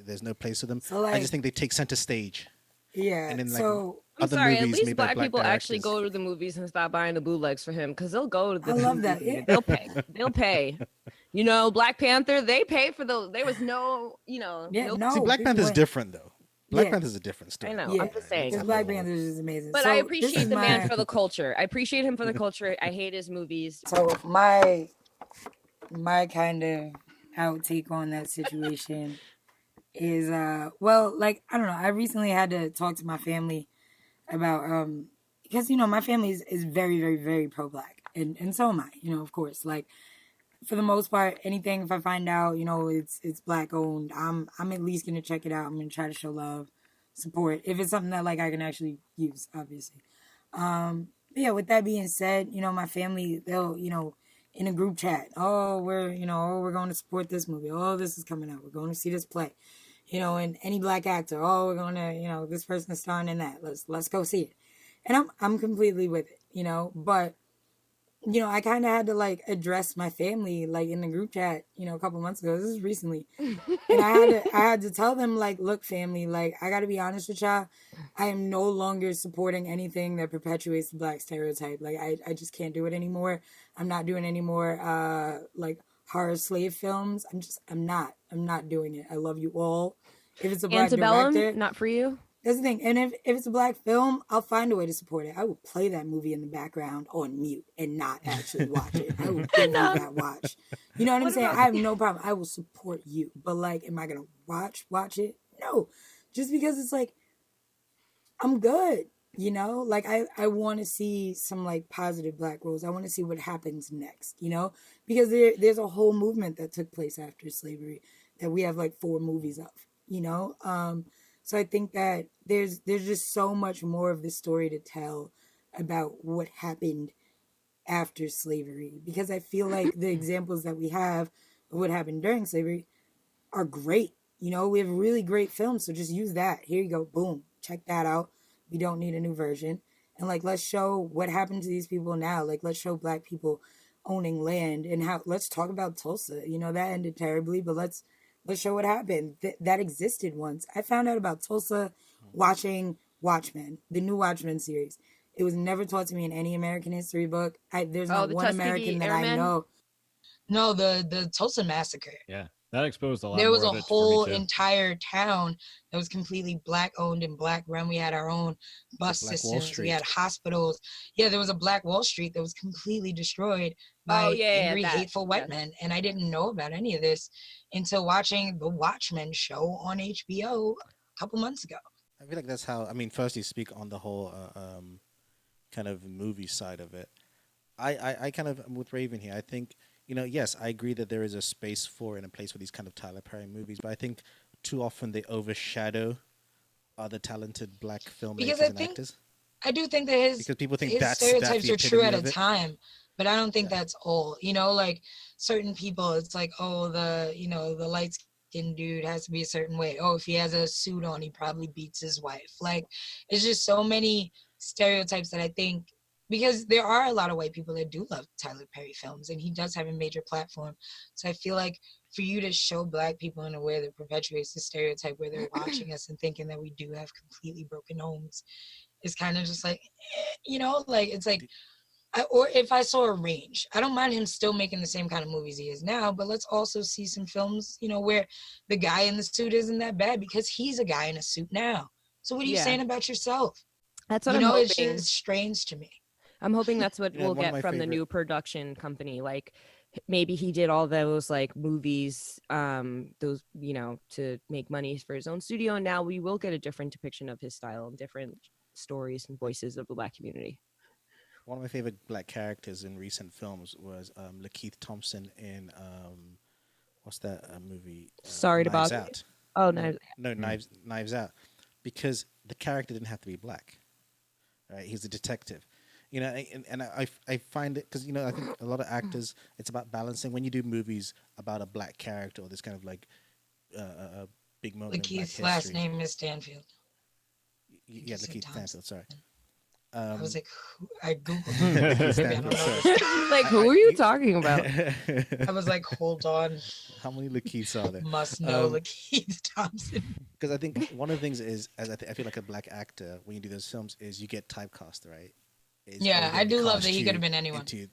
there's no place for them. So, I like, just think they take center stage. Yeah. And then, like, so I'm other sorry, at movies least made by black people directors. actually go to the movies and stop buying the bootlegs for him, because they'll go to the I love that. movie. Yeah. They'll pay. They'll pay. Black Panther, they pay for there was no, Yeah, no- no. See, Black people Panther's went- different, though. Black Yeah. Panther's a different story. I know. Yeah, I'm just saying. because Black Panthers is amazing. But So I this appreciate is the man my- for the culture. I appreciate him for the culture. I hate his movies. So my kind of outtake on that situation is like, I don't know. I recently had to talk to my family about because my family is very, very, very pro black, and so am I. Of course, like, for the most part, anything, if I find out it's black owned, I'm at least gonna check it out. I'm gonna try to show love, support, if it's something that, like, I can actually use, obviously. But yeah, with that being said, my family, they'll in a group chat, oh, we're going to support this movie, oh, this is coming out, we're going to see this play, and any black actor, oh, we're going to, this person is starring in that, let's go see it. And I'm completely with it, but I kind of had to, like, address my family, like, in the group chat, a couple months ago. This is recently. And I had to tell them, like, look, family, like, I got to be honest with y'all. I am no longer supporting anything that perpetuates the black stereotype. Like, I just can't do it anymore. I'm not doing any more, like, horror slave films. I'm not doing it. I love you all. If it's a black Antebellum, director, not for you. that's the thing. And if it's a black film, I'll find a way to support it. I will play that movie in the background on mute and not actually watch it. I will give you that watch. You know what I'm saying? I have no problem. I will support you. But, like, am I going to watch it? No. Just because it's like, I'm good. You know, like I want to see some like positive black roles. I want to see what happens next, you know, because there's a whole movement that took place after slavery that we have like 4 movies of, you know. So I think that there's just so much more of the story to tell about what happened after slavery, because I feel like the examples that we have of what happened during slavery are great. You know, we have really great films, so just use that. Here you go, boom, check that out. We don't need a new version. And like, let's show what happened to these people now. Like, let's show black people owning land and how. Let's talk about Tulsa. You know, that ended terribly, but let's show what happened. That existed once. I found out about Tulsa watching Watchmen, the new Watchmen series. It was never taught to me in any American history book. There's not the one Tuskegee American that I Airmen? know. No, the Tulsa massacre. Yeah, that exposed a lot There more was a of it whole for me too. entire town that was completely black owned and black run. We had our own bus Black Wall systems. We had Street. hospitals. Yeah, there was a Black Wall Street that was completely destroyed by Oh, yeah, angry, that, hateful white yes. men. And I didn't know about any of this until watching the Watchmen show on HBO a couple months ago. I feel like that's how. I mean, first you speak on the whole kind of movie side of it. I kind of am with Raven here. I think, you know, yes, I agree that there is a space for and a place for these kind of Tyler Perry movies, but I think too often they overshadow other talented black filmmakers Because I and think actors. I do think that Because people think his that's stereotypes the are true at epitome a of it. time, but I don't think Yeah. that's all. You know, like certain people, it's like, oh, the light skinned dude has to be a certain way. Oh, if he has a suit on, he probably beats his wife. Like, it's just so many stereotypes that I think, because there are a lot of white people that do love Tyler Perry films, and he does have a major platform. So I feel like for you to show black people in a way that perpetuates the stereotype where they're watching us and thinking that we do have completely broken homes is kind of just like, you know, like it's like, or if I saw a range, I don't mind him still making the same kind of movies he is now, but let's also see some films, you know, where the guy in the suit isn't that bad because he's a guy in a suit now. So what are you Yeah. saying about yourself? That's what You I'm know, hoping. it's just strange to me. I'm hoping that's what You know, we'll one of get my from the favorite- new production company. Like maybe he did all those like movies, those, you know, to make money for his own studio. And now we will get a different depiction of his style and different stories and voices of the black community. One of my favorite black characters in recent films was Lakeith Thompson in what's that movie? Sorry to Knives bother you. Out. Oh, No, no. Knives Out, because the character didn't have to be black, right? He's a detective, you know, and I find it because, you know, I think a lot of actors, it's about balancing when you do movies about a black character or this kind of like a big moment in black Lakeith's last history. name is Stanfield. Yeah, said Lakeith Thompson. Stanfield. Sorry. I was like, who? I googled Lakeith it. I don't Stanfield, know sorry. this. Like, who are you talking about? I was like, hold on, How many Lakeiths are there? must know Lakeith Thompson. Because I think one of the things is, as I feel like a black actor, when you do those films, is you get typecast, right? Is, Yeah, I do love that he you could have been anyone. Into,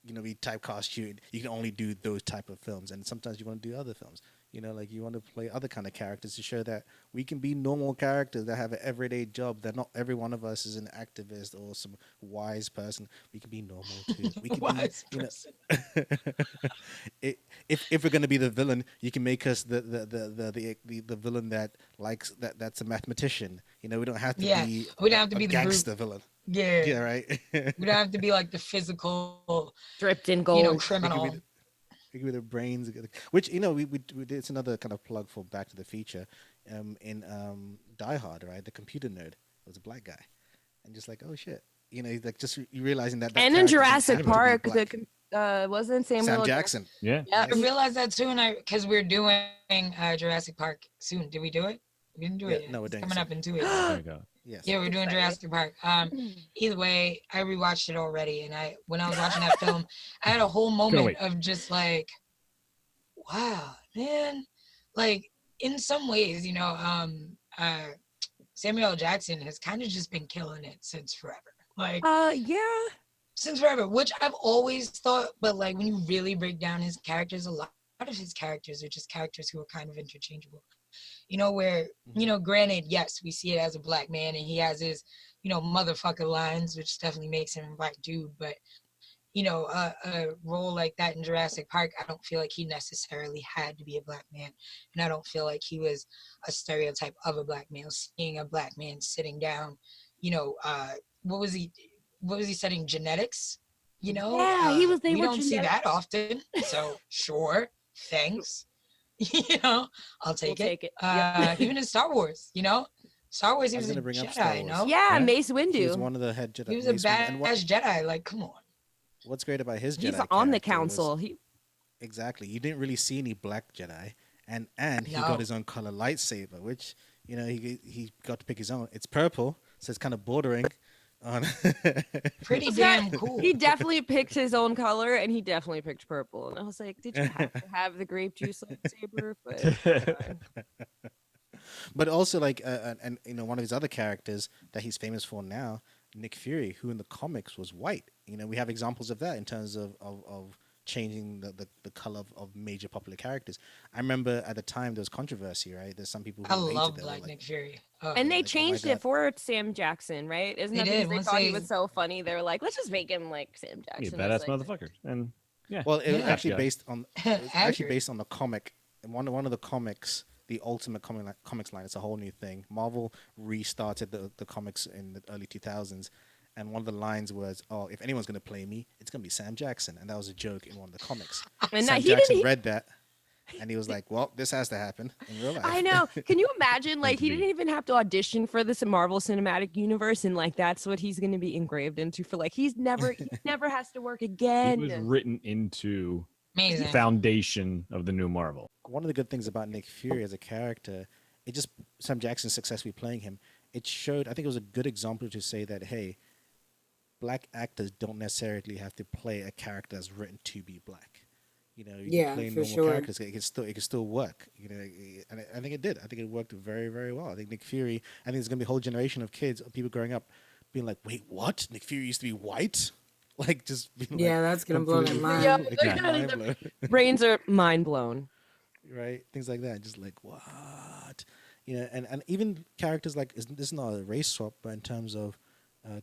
you know, we typecast you. You can only do those type of films, and sometimes you want to do other films. You know, like you want to play other kind of characters to show that we can be normal characters that have an everyday job. That not every one of us is an activist or some wise person. We can be normal too. We can Wise be, you know, person. if we're gonna be the villain, you can make us the villain that likes that's a mathematician. You know, we don't have to be we don't have to a be the brute. gangster villain. Yeah, Yeah, right. we don't have to be like the physical, Dripped in you gold. know, criminal. We could be the brains, which, you know, we did. It's another kind of plug for Back to the Future. In Die Hard, right? The computer nerd was a black guy, and just like, oh shit, you know, like just you realizing that. And in Jurassic Park, wasn't Samuel Sam Jackson. Yeah. Yeah. I realized that too, and because we're doing Jurassic Park soon. Did we do it? We didn't do it. Yeah, no, we're It's doing coming it up in 2 weeks. There you go. Yes. Yeah, we're doing Jurassic Park. Either way, I rewatched it already, and when I was watching that film, I had a whole moment of just like, wow, man, like in some ways, you know, Samuel L. Jackson has kind of just been killing it since forever. Like, yeah. since forever, which I've always thought, but like when you really break down his characters, a lot of his characters are just characters who are kind of interchangeable. You know, where, you know, granted, yes, we see it as a black man and he has his, you know, motherfucker lines, which definitely makes him a black dude. But, you know, a role like that in Jurassic Park, I don't feel like he necessarily had to be a black man. And I don't feel like he was a stereotype of a black male. Seeing a black man sitting down, what was he studying? Genetics, Yeah, he was. They we were don't see genetic. that often. So sure, thanks. I'll take We'll it. take it. Yep. Even in Star Wars, Star Wars, he I was was a gonna bring up Star Jedi, Wars. no? Yeah, Yeah. Mace He was Windu. one of the head Jedi. He was a Mace Windu. And badass Jedi. Like, come on. what's great about his He's Jedi on the character was council. He exactly you didn't really see any black Jedi, and he No. got his own color lightsaber, which he got to pick his own. It's purple, so it's kind of bordering on. Pretty He's damn not- cool. He definitely picked his own color, and he definitely picked purple. And I was like, "Did you have to have the grape juice lightsaber?" But it's fine. But also like and one of his other characters that he's famous for now, Nick Fury, who in the comics was white. We have examples of that in terms of changing the color of major popular characters. I remember at the time there was controversy, right? There's some people who I love hated it. Black Like, Nick Fury. Oh, And they like, oh my changed God. it for Sam Jackson, right? Isn't They that because did, they once thought he they- was so funny? They were like, "Let's just make him like Sam He's Jackson." a It's badass like- motherfucker. And yeah. Well, it was Yeah. actually Yeah. based on it was actually Accurate. based on the comic. One of the comics, the Ultimate comics line. It's a whole new thing. Marvel restarted the comics in the early 2000s, and one of the lines was, "Oh, if anyone's going to play me, it's going to be Sam Jackson," and that was a joke in one of the comics. And Sam he Jackson didn't. read that, and he was like, "Well, this has to happen in real life." I know. Can you imagine? Like, he Indeed. didn't even have to audition for this Marvel Cinematic Universe, and like that's what he's going to be engraved into for. Like, he never has to work He again. was written into the amazing. foundation of the new Marvel. One of the good things about Nick Fury as a character, it just Sam Jackson's successfully playing him. It showed. I think it was a good example to say that hey, black actors don't necessarily have to play a character that's written to be black. You Yeah, can play for normal sure. characters. It can still work. And I think it did. I think it worked very, very well. I think Nick Fury. I think there's gonna be a whole generation of kids, of people growing up, being like, "Wait, what? Nick Fury used to be white?" Like just being Yeah, like, that's gonna blow their completely- mind. Yeah, like, they're gonna- mind blown. Brains are mind blown. Right? Things like that. Just like what? And even characters like this is not a race swap, but in terms of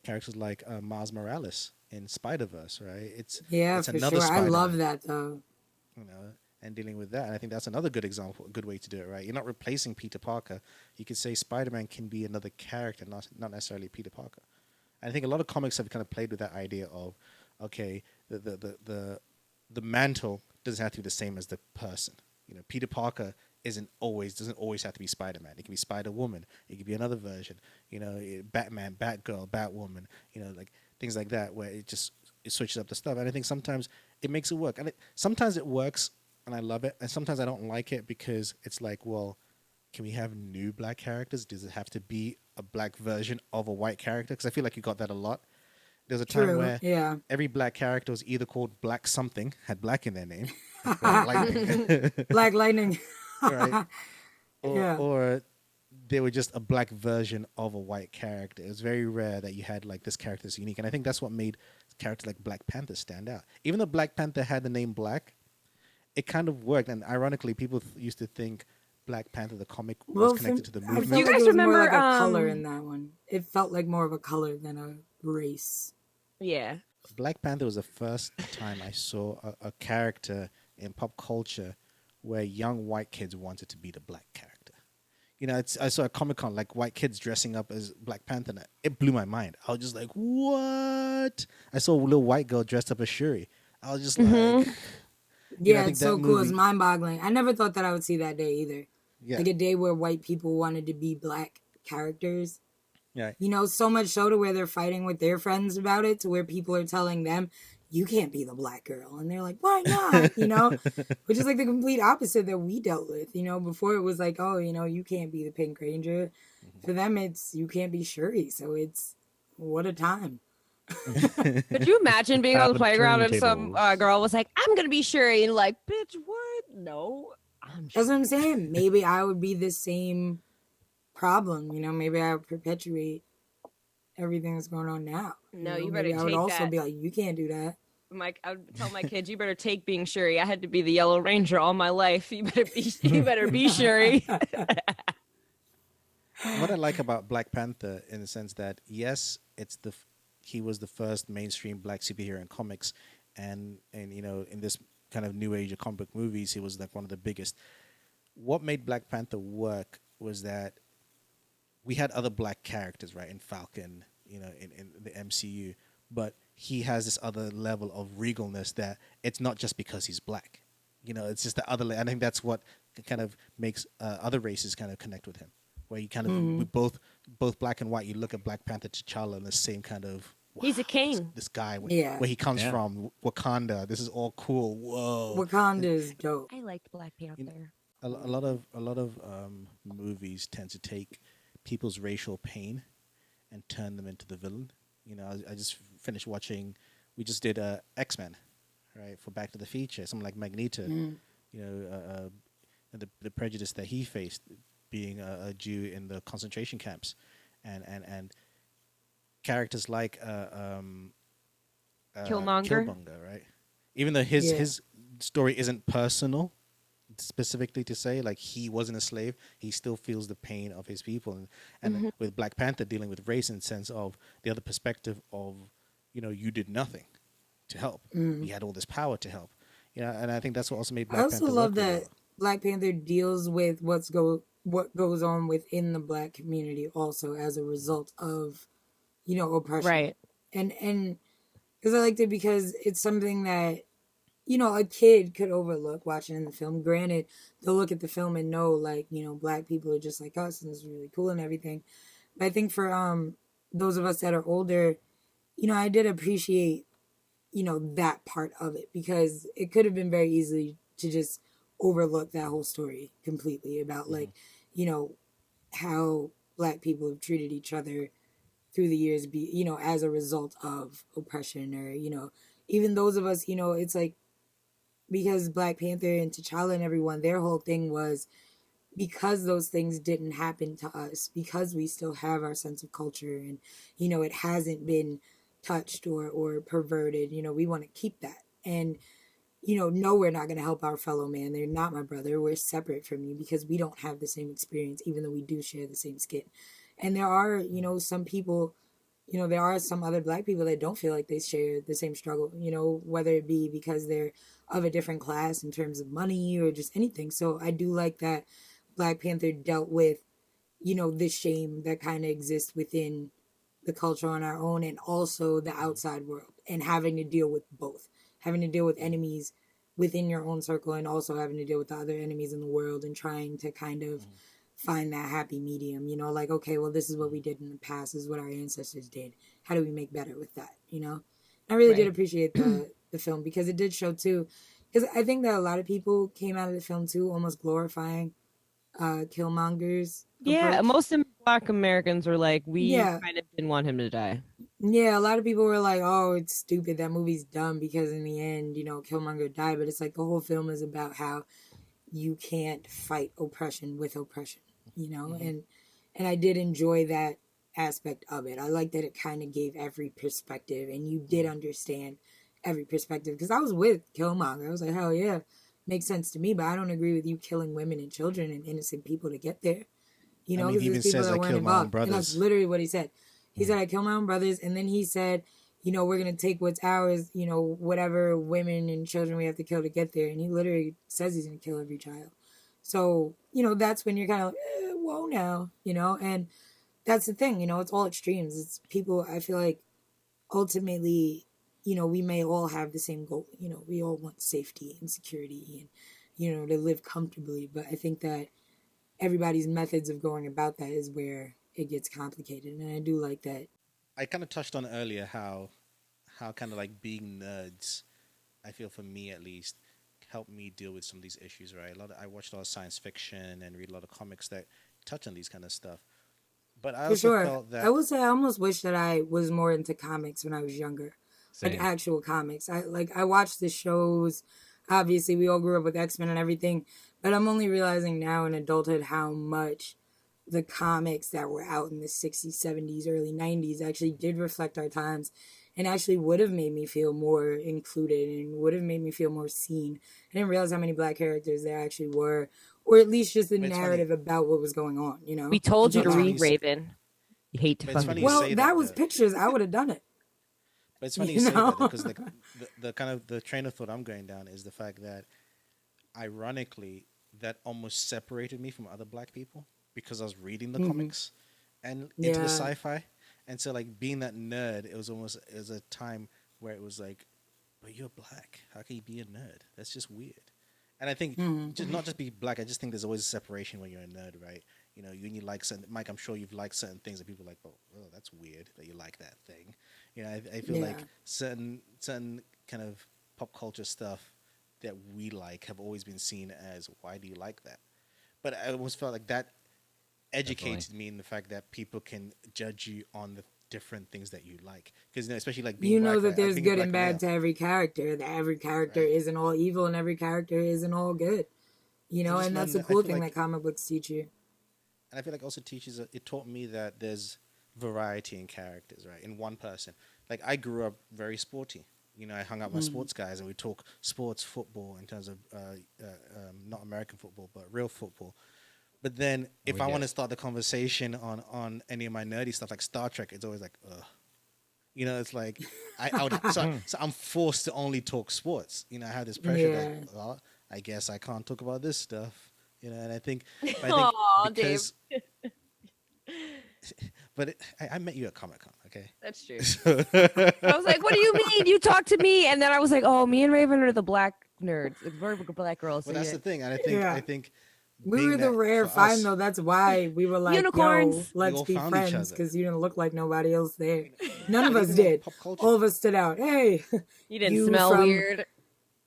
characters like Miles Morales in Spider-Verse, right? It's Yeah, it's for another sure. I love Spider-Man, that though. and dealing with that. And I think that's another good example, a good way to do it, right? You're not replacing Peter Parker. You could say Spider-Man can be another character, not necessarily Peter Parker. And I think a lot of comics have kind of played with that idea of, okay, the mantle doesn't have to be the same as the person. Peter Parker doesn't always have to be Spider-Man. It can be Spider-Woman. It could be another version. Batman, Batgirl, Batwoman. Like things like that, where it switches up the stuff. And I think sometimes it makes it work. And sometimes it works, and I love it. And sometimes I don't like it because it's like, well, can we have new black characters? Does it have to be a black version of a white character? Because I feel like you got that a lot. There's a time True. where Yeah. every black character was either called Black something, had black in their name, Black Lightning, Black Lightning. right? Yeah. Or they were just a black version of a white character. It was very rare that you had like this character that's unique, and I think that's what made characters like Black Panther stand out. Even though Black Panther had the name Black, it kind of worked. And ironically, people used to think Black Panther, the comic, was connected to the I movement. felt You like guys it was more remember, like a color um, in that one. It felt like more of a color than a race. Yeah. Black Panther was the first time I saw a character in pop culture where young white kids wanted to be the black character. I saw a Comic-Con, like white kids dressing up as Black Panther, and it blew my mind. I was just like, what? I saw a little white girl dressed up as Shuri. I was just like... Yeah, think it's so that cool. It's movie- mind-boggling. I never thought that I would see that day either. Yeah. Like a day where white people wanted to be black characters. Yeah. So much so to where they're fighting with their friends about it, to where people are telling them, you can't be the black girl. And they're like, why not? Which is like the complete opposite that we dealt with. Before it was like, oh, you can't be the Pink Ranger. For them, it's, you can't be Shuri. So it's, what a time. Could you imagine being on the At the playground and some turntables. girl was like, "I'm gonna be Shuri," and like, "Bitch, what? No, I'm That's what I'm saying. Maybe I would be the same problem. Maybe I would perpetuate everything that's going on now. No, you Maybe better I would take also that. be like, you can't do that. I would tell my kids, you better take being Shuri. I had to be the Yellow Ranger all my life. You better be Shuri." What I like about Black Panther, in the sense that, yes, he was the first mainstream black superhero in comics, and in this kind of new age of comic book movies, he was like one of the biggest. What made Black Panther work was that we had other black characters, right? In Falcon, in the MCU, but he has this other level of regalness that it's not just because he's black. It's just the other. I think that's what kind of makes other races kind of connect with him, where you kind of with both black and white. You look at Black Panther, T'Challa, and the same kind of. Wow, he's a king. This guy, Yeah. where he comes from, Wakanda. This is all cool. Whoa, Wakanda is dope. I liked Black Panther. A lot of movies tend to take people's racial pain and turn them into the villain. I just finished watching. We just did X-Men, right, for Back to the Future. Something like Magneto. The prejudice that he faced being a Jew in the concentration camps, and characters like Killmonger, right? Even though his story isn't personal, specifically to say like he wasn't a slave, he still feels the pain of his people, and with Black Panther dealing with race in the sense of the other perspective of you did nothing to help, you had all this power to help, and I think that's what also made Black Panther. I also love that Black Panther deals with what goes on within the Black community also as a result of oppression, right? And because I liked it because it's something that a kid could overlook watching in the film. Granted, they'll look at the film and know, like, Black people are just like us and it's really cool and everything. But I think for those of us that are older, I did appreciate, that part of it because it could have been very easily to just overlook that whole story completely about, like, how Black people have treated each other through the years, as a result of oppression or, even those of us, it's like, because Black Panther and T'Challa and everyone, their whole thing was because those things didn't happen to us, because we still have our sense of culture and, it hasn't been touched or perverted, we want to keep that. And, no, we're not going to help our fellow man. They're not my brother. We're separate from you because we don't have the same experience, even though we do share the same skin. And there are, some people, there are some other Black people that don't feel like they share the same struggle, whether it be because they're of a different class in terms of money or just anything. So I do like that Black Panther dealt with, the shame that kind of exists within the culture on our own and also the outside world, and having to deal with both, having to deal with enemies within your own circle and also having to deal with the other enemies in the world and trying to kind of find that happy medium, like, okay, well, this is what we did in the past, this is what our ancestors did. How do we make better with that, I really did appreciate the film because it did show too, because I think that a lot of people came out of the film too almost glorifying Killmonger's approach. Most Black Americans were like, we kind of didn't want him to die. Yeah, a lot of people were like, oh, it's stupid, that movie's dumb because in the end, Killmonger died. But it's like the whole film is about how you can't fight oppression with oppression, and I did enjoy that aspect of it. I like that it kind of gave every perspective and you did understand every perspective, because I was with Killmonger. I was like, hell yeah, makes sense to me, but I don't agree with you killing women and children and innocent people to get there. He even says I killed my own brothers. And that's literally what he said. He said, I killed my own brothers, and then he said, we're going to take what's ours, whatever women and children we have to kill to get there. And he literally says he's going to kill every child. So, that's when you're kind of like, whoa now, and that's the thing, it's all extremes. It's people, I feel like, ultimately, we may all have the same goal. We all want safety and security and, to live comfortably. But I think that everybody's methods of going about that is where it gets complicated. And I do like that. I kind of touched on earlier how kind of like being nerds, I feel for me at least, helped me deal with some of these issues, right? I watched a lot of science fiction and read a lot of comics that touch on these kind of stuff. But I also felt that... I would say I almost wish that I was more into comics when I was younger. Same. Like actual comics. I watched the shows. Obviously, we all grew up with X-Men and everything. But I'm only realizing now in adulthood how much the comics that were out in the 60s, 70s, early 90s actually did reflect our times and actually would have made me feel more included and would have made me feel more seen. I didn't realize how many Black characters there actually were, or at least just the narrative about what was going on, We told you to read Raven. You hate to fucking... Well, that was pictures. I would have done it. But it's funny you say that, because the kind of the train of thought I'm going down is the fact that, ironically, that almost separated me from other Black people because I was reading the comics and into the sci-fi, And so like being that nerd, it was a time where it was like, but you're black. How can you be a nerd? That's just weird. And I think just not just be black. I just think there's always a separation when you're a nerd, right? You know, you like certain. Mike, I'm sure you've liked certain things that people are like, oh, that's weird that you like that thing. You know, I feel like certain kind of pop culture stuff that we like have always been seen as, why do you like that? But I always felt like that educated me in the fact that people can judge you on the different things that you like, because especially like being black, that there's good and bad male, to every character, that every character isn't all evil and every character isn't all good, and that's the cool thing that comic books teach you. And I feel like also it taught me that there's variety in characters, right? In one person. Like I grew up very sporty. You know, I hung out with my sports guys and we talk sports, football in terms of not American football, but real football. But then if I want to start the conversation on any of my nerdy stuff like Star Trek, it's always like, ugh. You know, it's like I would so I'm forced to only talk sports. You know, I have this pressure that, well, I guess I can't talk about this stuff. You know, and I think Aww, because Dave. but I met you at Comic-Con, okay? That's true. I was like, what do you mean? You talked to me. And then I was like, oh, me and Raven are the black nerds. We're black girls. Well, So that's the thing. And I think we were the rare find, though. That's why we were like, unicorns. Yo, let's be friends, because you didn't look like nobody else there. None of us did. All of us stood out. Hey, you didn't smell weird.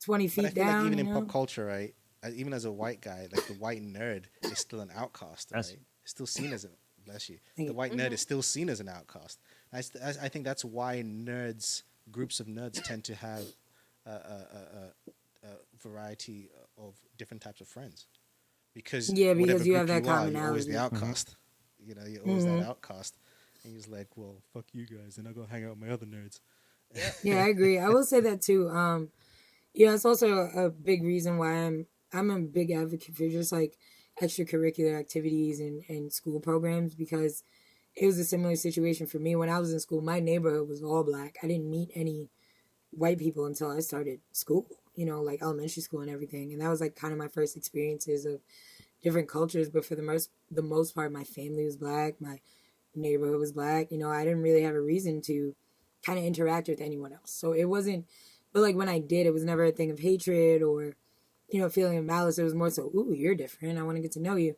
20 feet but I feel down. Like even in pop culture, right? Even as a white guy, like the white nerd is still an outcast, right? It's still seen as bless you. The white nerd is still seen as an outcast. I think that's why groups of nerds tend to have a variety of different types of friends. Because you have that commonality. You're always the outcast. You know, you're always that outcast. And he's like, well, fuck you guys, and I'll go hang out with my other nerds. Yeah, I agree. I will say that too. It's also a big reason why I'm a big advocate for just like extracurricular activities and school programs, because it was a similar situation for me when I was in school. My neighborhood was all black. I didn't meet any white people until I started school, like elementary school and everything. And that was like kind of my first experiences of different cultures. But for the most part, my family was black. My neighborhood was black. I didn't really have a reason to kind of interact with anyone else. So it wasn't, but like when I did, it was never a thing of hatred or, feeling of malice. It was more so, ooh, you're different. I want to get to know you.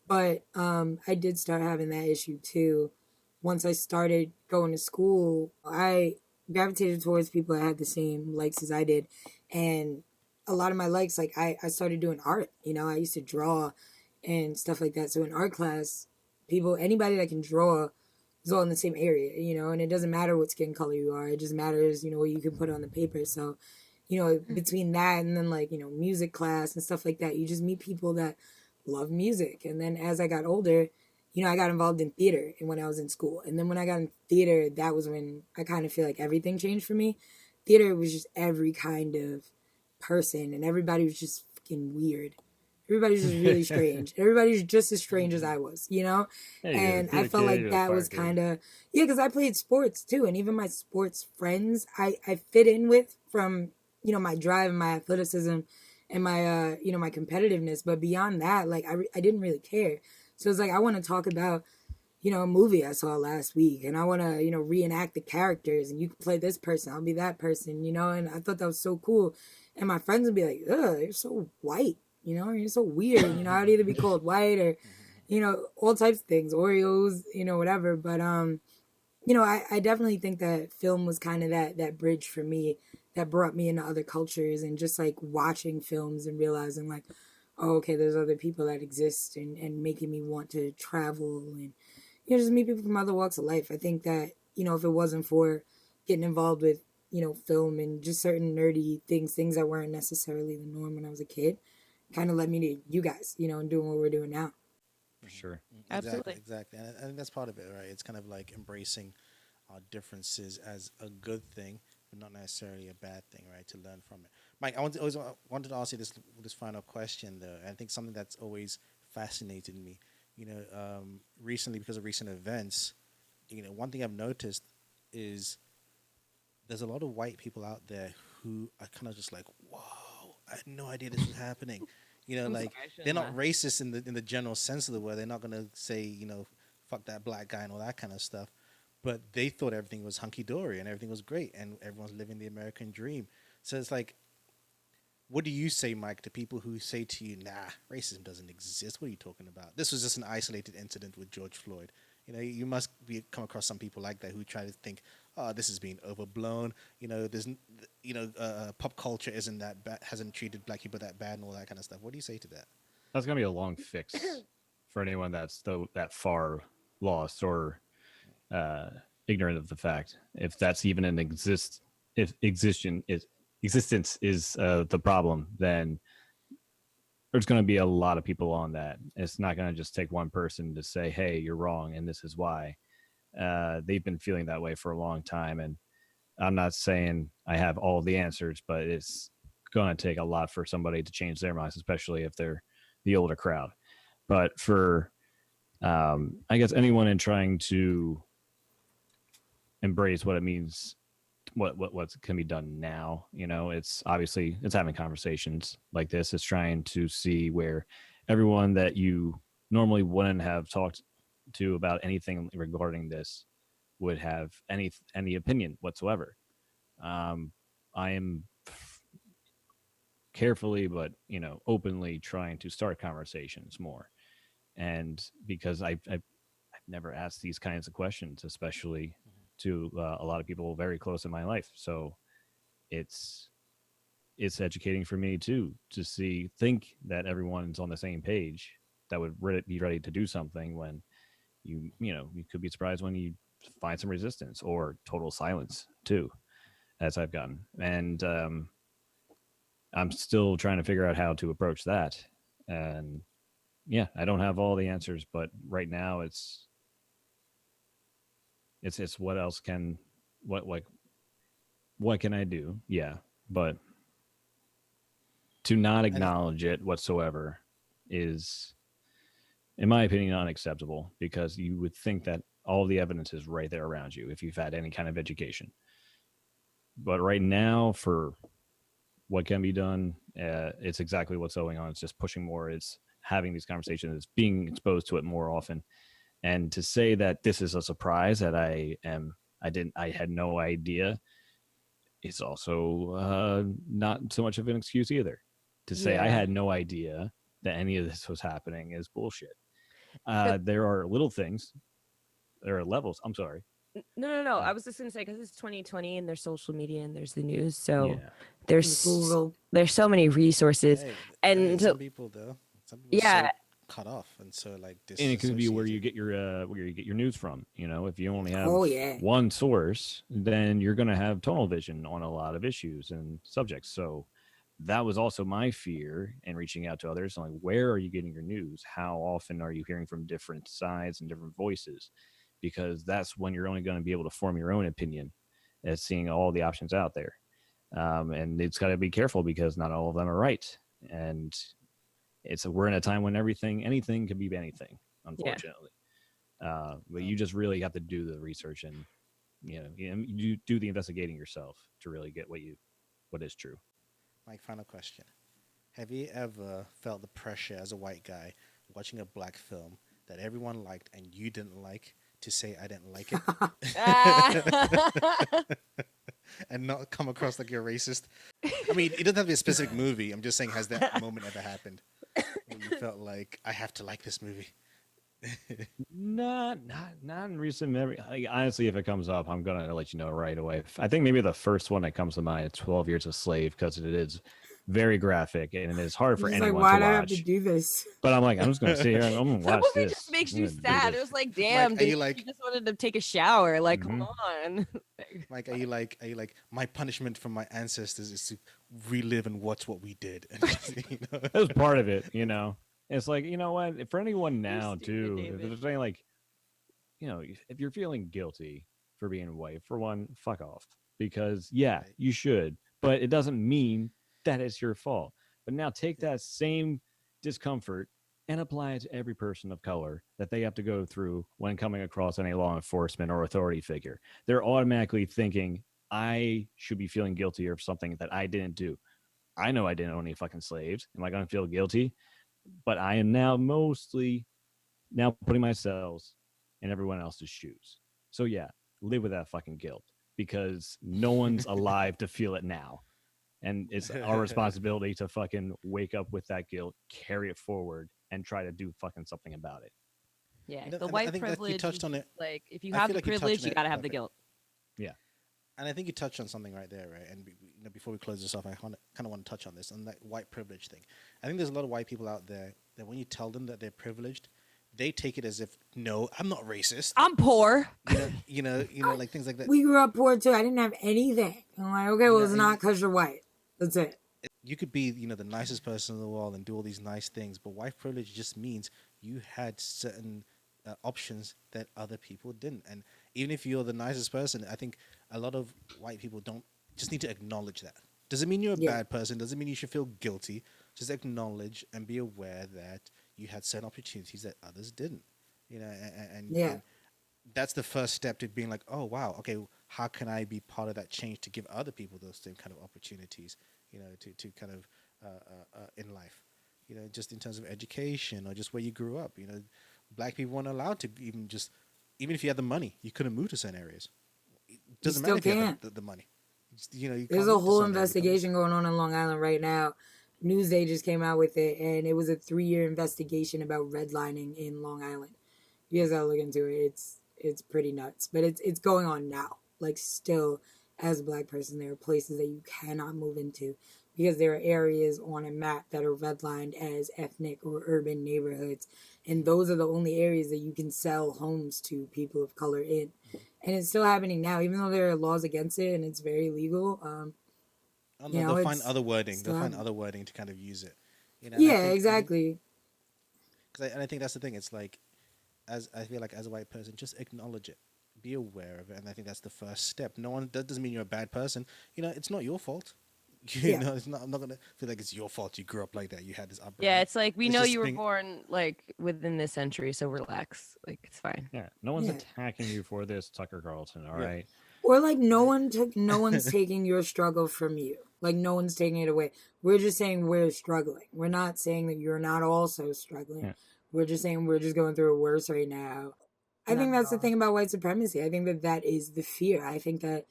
But I did start having that issue too. Once I started going to school, I gravitated towards people that had the same likes as I did. And a lot of my likes, like I started doing art. I used to draw and stuff like that. So in art class, anybody that can draw is all in the same area, and it doesn't matter what skin color you are. It just matters, what you can put on the paper. So, between that and then like, music class and stuff like that, you just meet people that love music. And then as I got older, I got involved in theater and when I was in school. And then when I got in theater, that was when I kind of feel like everything changed for me. Theater was just every kind of person and everybody was just fucking weird. Everybody's just really strange. Everybody's just as strange as I was, and I felt like that was kind of, because I played sports too. And even my sports friends, I fit in with from, my drive and my athleticism and my, my competitiveness. But beyond that, like, I didn't really care. So it's like, I want to talk about, a movie I saw last week and I want to, reenact the characters and you can play this person. I'll be that person, and I thought that was so cool. And my friends would be like, ugh, you're so white. You're so weird. I'd either be called white or, all types of things, Oreos, whatever. But, I definitely think that film was kind of that bridge for me that brought me into other cultures and just like watching films and realizing like, oh, okay, there's other people that exist and making me want to travel and, just meet people from other walks of life. I think that, if it wasn't for getting involved with, film and just certain nerdy things that weren't necessarily the norm when I was a kid, kind of led me to you guys, and doing what we're doing now. For sure. Absolutely. Exactly. And I think that's part of it, right? It's kind of like embracing our differences as a good thing, but not necessarily a bad thing, right? To learn from it. Mike, I wanted to ask you this final question, though. I think something that's always fascinated me, recently because of recent events, one thing I've noticed is there's a lot of white people out there who are kind of just like, whoa, I had no idea this was happening. Like they're not racist in the general sense of the word. They're not gonna say, fuck that black guy and all that kind of stuff. but they thought everything was hunky dory and everything was great and everyone's living the American dream. So it's like, what do you say, Mike, to people who say to you, "Nah, racism doesn't exist. What are you talking about? This was just an isolated incident with George Floyd." You must come across some people like that who try to think, "Oh, this is being overblown." Pop culture isn't that bad, hasn't treated black people that bad, and all that kind of stuff. What do you say to that? That's gonna be a long fix for anyone that's that far lost or uh, ignorant of the fact. If that's even if existence is the problem, then there's going to be a lot of people on that. It's not going to just take one person to say, "Hey, you're wrong, and this is why." They've been feeling that way for a long time, and I'm not saying I have all the answers, but it's going to take a lot for somebody to change their minds, especially if they're the older crowd. But for I guess anyone in trying to embrace what it means, what can be done now, it's obviously it's having conversations like this. It's trying to see where everyone that you normally wouldn't have talked to about anything regarding this would have any opinion whatsoever. I am carefully but openly trying to start conversations more, and because I've never asked these kinds of questions, especially to a lot of people very close in my life. So it's educating for me too to think that everyone's on the same page that would be ready to do something when you could be surprised when you find some resistance or total silence too, as I've gotten. And I'm still trying to figure out how to approach that. And yeah, I don't have all the answers, but right now it's what else can what can I do? Yeah, but to not acknowledge it whatsoever is, in my opinion, unacceptable, because you would think that all the evidence is right there around you if you've had any kind of education. But right now, for what can be done, it's exactly what's going on. It's just pushing more. It's having these conversations. It's being exposed to it more often. And to say that this is a surprise that I had no idea, is also not so much of an excuse either. To say I had no idea that any of this was happening is bullshit. There are little things. There are levels. I'm sorry. No. I was just gonna say, because it's 2020 and there's social media and there's the news, so Yeah. there's Google. there's so many resources, and some people yeah, so cut off, and so like this. And it could be where you get your news from. If you only have yeah. one source, then you're going to have tunnel vision on a lot of issues and subjects. So that was also my fear in reaching out to others. Like, where are you getting your news? How often are you hearing from different sides and different voices? Because that's when you're only going to be able to form your own opinion, as seeing all the options out there. And it's got to be careful, because not all of them are right. And we're in a time when anything can be anything, unfortunately. But you just really have to do the research, and you do the investigating yourself to really get what is true. My final question: have you ever felt the pressure as a white guy watching a black film that everyone liked and you didn't like, to say I didn't like it? And not come across like you're racist? I mean, it doesn't have to be a specific movie. I'm just saying, has that moment ever happened where you felt like, I have to like this movie? Not in recent memory. Honestly, if it comes up, I'm gonna let you know right away. I think maybe the first one that comes to mind is 12 Years a Slave, because it is very graphic and it is hard for anyone why to do I have watch. to do this? But I'm like, I'm just gonna sit here and I'm gonna watch movie this. just makes I'm you gonna do sad. this. It was like, damn, Mike, dude, you like- you just wanted to take a shower. Like, Mhm. come on. Like, are you like, my punishment from my ancestors is to relive and watch what we did? That was part of it. It's like, what, for anyone now stupid, too, if David. they're saying like, if you're feeling guilty for being white, for one, fuck off, because Right. you should, but it doesn't mean that it's your fault. But now take that same discomfort and apply it to every person of color that they have to go through when coming across any law enforcement or authority figure. They're automatically thinking, I should be feeling guilty of something that I didn't do. I know I didn't own any fucking slaves. Am I going to feel guilty? But I am now mostly putting myself in everyone else's shoes. So yeah, live with that fucking guilt because no one's alive to feel it now. And it's our responsibility to fucking wake up with that guilt, carry it forward, and try to do fucking something about it. Yeah, You know, the and white I think that you privilege. touched on it. Like, if you I have feel the like you touched privilege, on you it gotta have the perfect. guilt. Yeah. And I think you touched on something right there, right? And you know, before we close this off, I kind of want to touch on this, on that white privilege thing. I think there's a lot of white people out there that when you tell them that they're privileged, they take it as if, no, I'm not racist. I'm poor. You know, like things like that. We grew up poor too. I didn't have anything. I'm like, okay, well, it's not because you're white. That's it. You could be, the nicest person in the world and do all these nice things, but white privilege just means you had certain options that other people didn't. And even if you're the nicest person, I think a lot of white people just need to acknowledge that. Doesn't mean you're a bad person. Doesn't mean you should feel guilty. Just acknowledge and be aware that you had certain opportunities that others didn't. And that's the first step to being like, oh wow, okay, how can I be part of that change to give other people those same kind of opportunities, to kind of in life, just in terms of education or just where you grew up. Black people weren't allowed to even if you had the money, you couldn't move to certain areas. It doesn't matter if you have the money. There's a whole investigation going on in Long Island right now. Newsday just came out with it, and it was a 3-year investigation about redlining in Long Island. You guys gotta look into it. It's pretty nuts, but it's going on now. Like, still, as a black person, there are places that you cannot move into because there are areas on a map that are redlined as ethnic or urban neighborhoods, and those are the only areas that you can sell homes to people of color in. And it's still happening now, even though there are laws against it and it's very legal. They'll find other wording. They'll find other wording to kind of use it. Exactly. And I think that's the thing. It's like, I feel like as a white person, just acknowledge it, be aware of it, and I think that's the first step. That doesn't mean you're a bad person. It's not your fault. It's not. I'm not gonna feel like it's your fault. You grew up like that. You had this upbringing. Yeah, it's like we know you were born like within this century, so relax. Like, it's fine. Yeah, no one's attacking you for this, Tucker Carlson. All right. Or like no one's taking your struggle from you. Like, no one's taking it away. We're just saying we're struggling. We're not saying that you're not also struggling. Yeah. We're just saying we're just going through it worse right now. I think that's the thing about white supremacy. I think that is the fear. I think that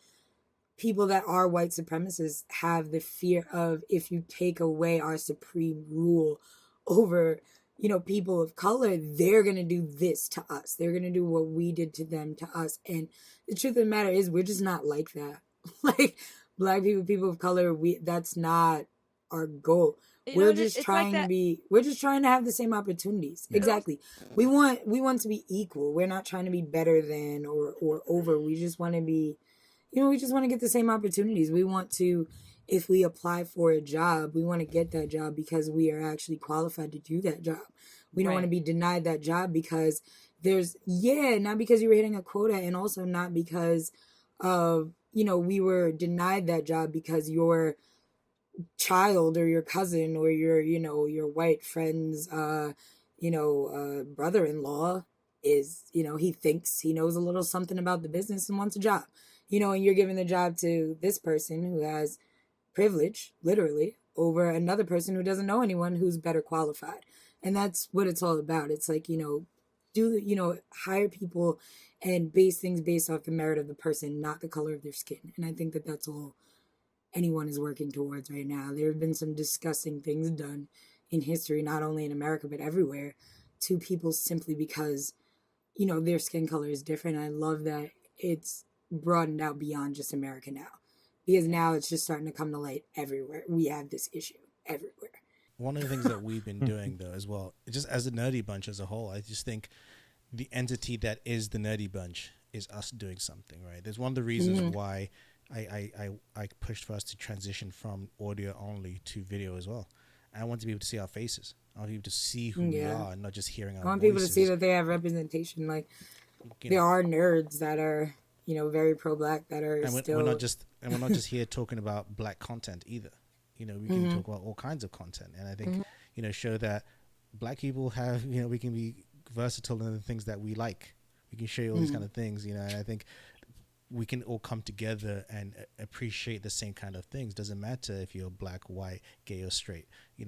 people that are white supremacists have the fear of, if you take away our supreme rule over, people of color, they're going to do this to us. They're going to do what we did to them to us. And the truth of the matter is, we're just not like that. Like, black people of color, that's not our goal. We're just trying to have the same opportunities. Yeah. Exactly. We want to be equal. We're not trying to be better than or over. We just want to be, we just want to get the same opportunities. We want to, if we apply for a job, we want to get that job because we are actually qualified to do that job. We don't want to be denied that job because not because you were hitting a quota, and also not because of, we were denied that job because your child or your cousin or your white friend's brother-in-law is, he thinks he knows a little something about the business and wants a job, and you're giving the job to this person who has privilege, literally, over another person who doesn't know anyone who's better qualified. And that's what it's all about. It's like, hire people and base things based off the merit of the person, not the color of their skin. And I think that that's all anyone is working towards right now. There have been some disgusting things done in history, not only in America, but everywhere, to people simply because, their skin color is different. I love that it's broadened out beyond just America now, because now it's just starting to come to light everywhere. We have this issue everywhere. One of the things that we've been doing, though, as well, just as a Nerdie Bunch as a whole, I just think the entity that is the Nerdie Bunch is us doing something, right? There's one of the reasons why I pushed for us to transition from audio only to video as well. I want to be able to see our faces. I want people to see who we are and not just hearing our voices. I want people to see that they have representation. Like, there are nerds that are, very pro-black that are still... We're not just here talking about black content either. We can talk about all kinds of content. And I think, show that black people have, we can be versatile in the things that we like. We can show you all these kind of things, and I think we can all come together and appreciate the same kind of things. Doesn't matter if you're black, white, gay, or straight. We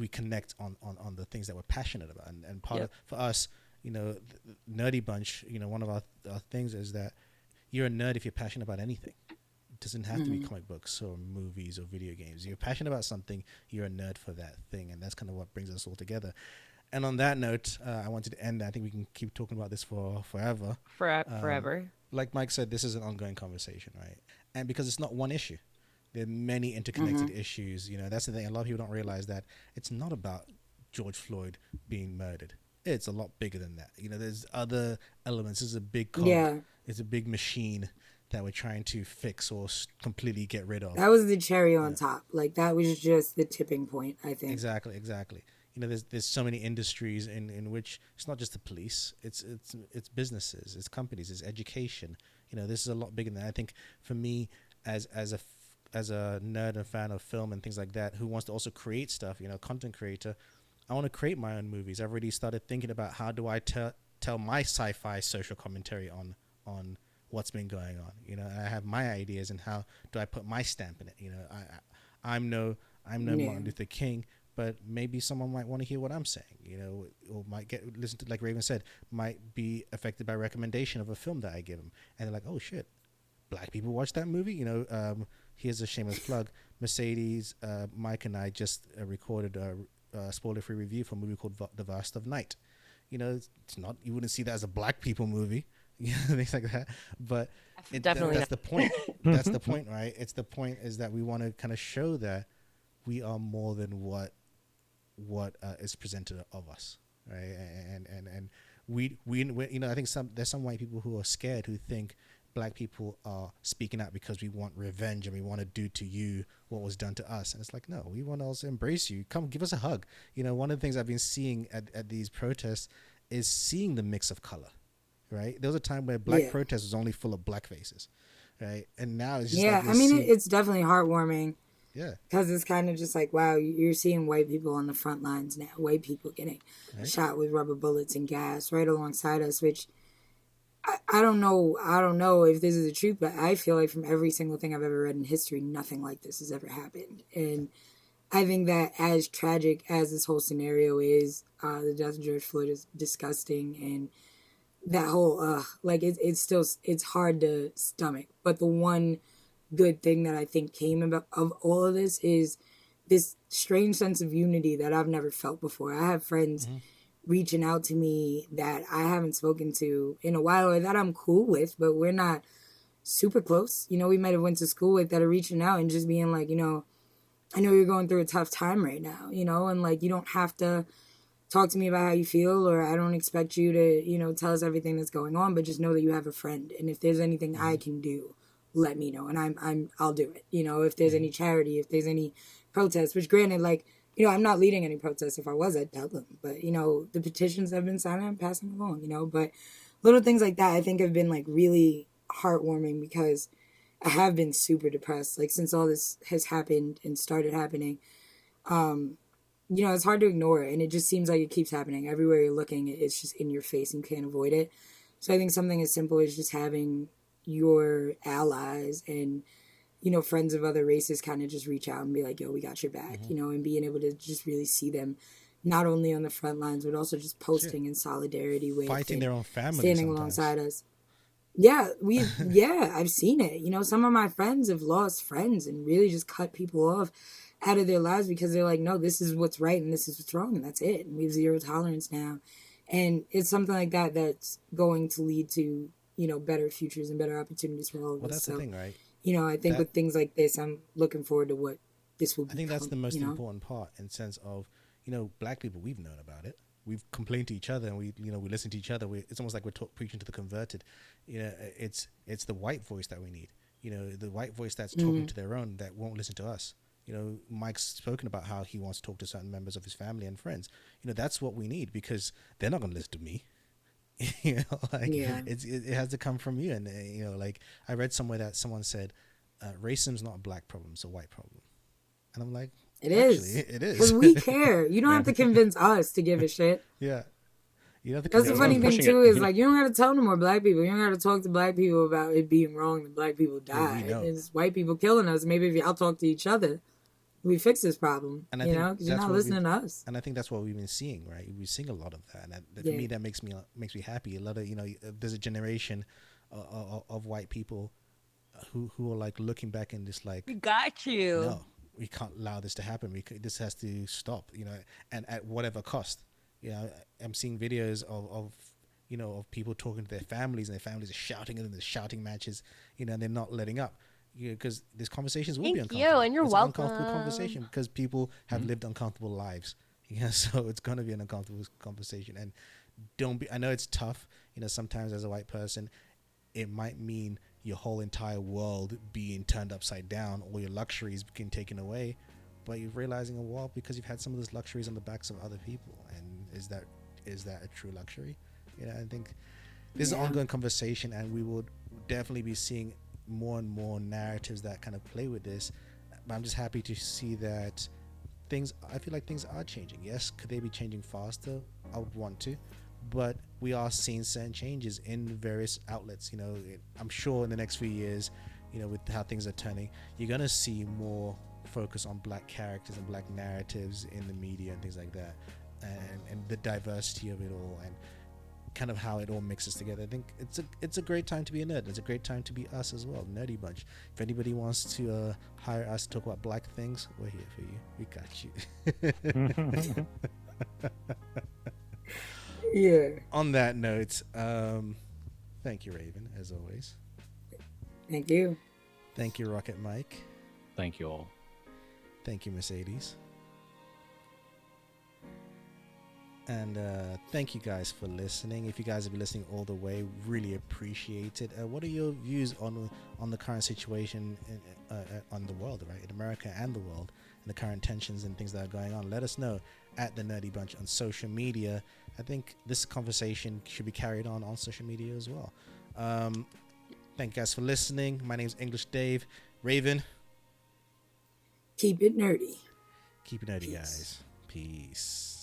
connect on the things that we're passionate about. And for us, Nerdy Bunch, one of our things is that you're a nerd if you're passionate about anything. It doesn't have to be comic books or movies or video games. You're passionate about something, you're a nerd for that thing, and that's kind of what brings us all together. And on that note, I wanted to end. I think we can keep talking about this for forever. Forever. Like Mike said, this is an ongoing conversation, right? And because it's not one issue, there are many interconnected issues. That's the thing. A lot of people don't realize that it's not about George Floyd being murdered. It's a lot bigger than that. There's other elements. This is a big cog. Yeah. It's a big machine that we're trying to fix or completely get rid of. That was the cherry on top. Like, that was just the tipping point, I think. Exactly. There's so many industries in which it's not just the police. It's businesses, it's companies, it's education. This is a lot bigger than that. I think for me, as a nerd and fan of film and things like that, who wants to also create stuff, content creator, I want to create my own movies. I've already started thinking about how do I tell my sci-fi social commentary on what's been going on. I have my ideas and how do I put my stamp in it. I'm no Martin Luther King, but maybe someone might want to hear what I'm saying, or might listen to, like Raven said, might be affected by recommendation of a film that I give them, and they're like, oh shit, black people watch that movie. Here's a shameless plug. Mercedes, Mike, and I just recorded a spoiler-free review for a movie called The Vast of Night. It's not, you wouldn't see that as a black people movie, things like that. But Definitely that's the point. That's the point, right? It's the point is that we want to kind of show that we are more than what is presented of us, right? And we I think there's some white people who are scared, who think black people are speaking out because we want revenge and we want to do to you what was done to us. And it's like, no, we want to also embrace you. Come give us a hug. One of the things I've been seeing at these protests is seeing the mix of color, right? There was a time where black protest was only full of black faces, right? And now it's just it's definitely heartwarming. Yeah. Because it's kind of just like, wow, you're seeing white people on the front lines now. White people getting shot with rubber bullets and gas right alongside us, which I don't know if this is the truth, but I feel like from every single thing I've ever read in history, nothing like this has ever happened. And I think that as tragic as this whole scenario is, the death of George Floyd is disgusting, and that whole, it's hard to stomach. But the one good thing that I think came about of all of this is this strange sense of unity that I've never felt before. I have friends reaching out to me that I haven't spoken to in a while, or that I'm cool with, but we're not super close. We might have went to school with, that are reaching out and just being like, I know you're going through a tough time right now, and like, you don't have to talk to me about how you feel, or I don't expect you to, tell us everything that's going on, but just know that you have a friend. And if there's anything I can do, let me know, and I'll do it. If there's any charity, if there's any protest, which granted, like, I'm not leading any protests. If I was, I'd tell them. But, the petitions have been signed, I'm passing along, But little things like that, I think, have been, like, really heartwarming, because I have been super depressed, like, since all this has happened and started happening. It's hard to ignore it, and it just seems like it keeps happening. Everywhere you're looking, it's just in your face, and you can't avoid it. So I think something as simple as just having your allies and friends of other races kind of just reach out and be like, yo, we got your back, and being able to just really see them not only on the front lines, but also just posting in solidarity with, fighting their own family, standing alongside us. I've seen it. Some of my friends have lost friends and really just cut people off out of their lives because they're like, no, this is what's right and this is what's wrong, and that's it, and we have zero tolerance now. And it's something like that that's going to lead to better futures and better opportunities for all of us. Well, that's the thing, right? I think with things like this, I'm looking forward to what this will be. I think that's the most important part, in sense of, black people, we've known about it. We've complained to each other, and we listen to each other. It's almost like we're preaching to the converted. It's the white voice that we need. The white voice that's talking to their own, that won't listen to us. Mike's spoken about how he wants to talk to certain members of his family and friends. That's what we need, because they're not going to listen to me. It has to come from you. And I read somewhere that someone said racism's not a black problem, it's a white problem. And I'm like, it is because we care. You don't have to convince us to give a shit. That's the funny thing too, is like, you don't have to tell no more black people, you don't have to talk to black people about it being wrong that black people die. It's white people killing us. Maybe if y'all talk to each other, we fix this problem. And I you think know, because you're that's not what listening to us. And I think that's what we've been seeing, right? We're seeing a lot of that, and for me, that makes me happy. A lot of there's a generation of white people who are like looking back and just like, We got you. no, we can't allow this to happen. This has to stop, and at whatever cost. I'm seeing videos of people talking to their families, and their families are shouting, and then there's shouting matches, and they're not letting up. Because these conversations will be Thank uncomfortable. you, and you're it's welcome. An uncomfortable conversation because people have lived uncomfortable lives. So it's gonna be an uncomfortable conversation. And I know it's tough. Sometimes as a white person, it might mean your whole entire world being turned upside down, all your luxuries being taken away. But you're realizing, well, because you've had some of those luxuries on the backs of other people, and is that a true luxury? I think this is an ongoing conversation, and we will definitely be seeing more and more narratives that kind of play with this. But I'm just happy to see that I feel like things are changing. Yes, could they be changing faster? I would want to, but we are seeing certain changes in various outlets. I'm sure in the next few years, with how things are turning, you're gonna see more focus on black characters and black narratives in the media and things like that, and the diversity of it all, and kind of how it all mixes together. I think it's a great time to be a nerd. It's a great time to be us as well, Nerdy Bunch. If anybody wants to hire us to talk about black things, we're here for you. We got you. Yeah. On that note, thank you, Raven, as always. Thank you. Thank you, Rocket Mike. Thank you all. Thank you, Mercedes. And thank you guys for listening. If you guys have been listening all the way, really appreciate it. What are your views on the current situation on the world, right, in America and the world, and the current tensions and things that are going on? Let us know at the Nerdy Bunch on social media. I think this conversation should be carried on social media as well. Thank you guys for listening. My name's English Dave. Raven. Keep it nerdy. Keep it nerdy, guys. Peace.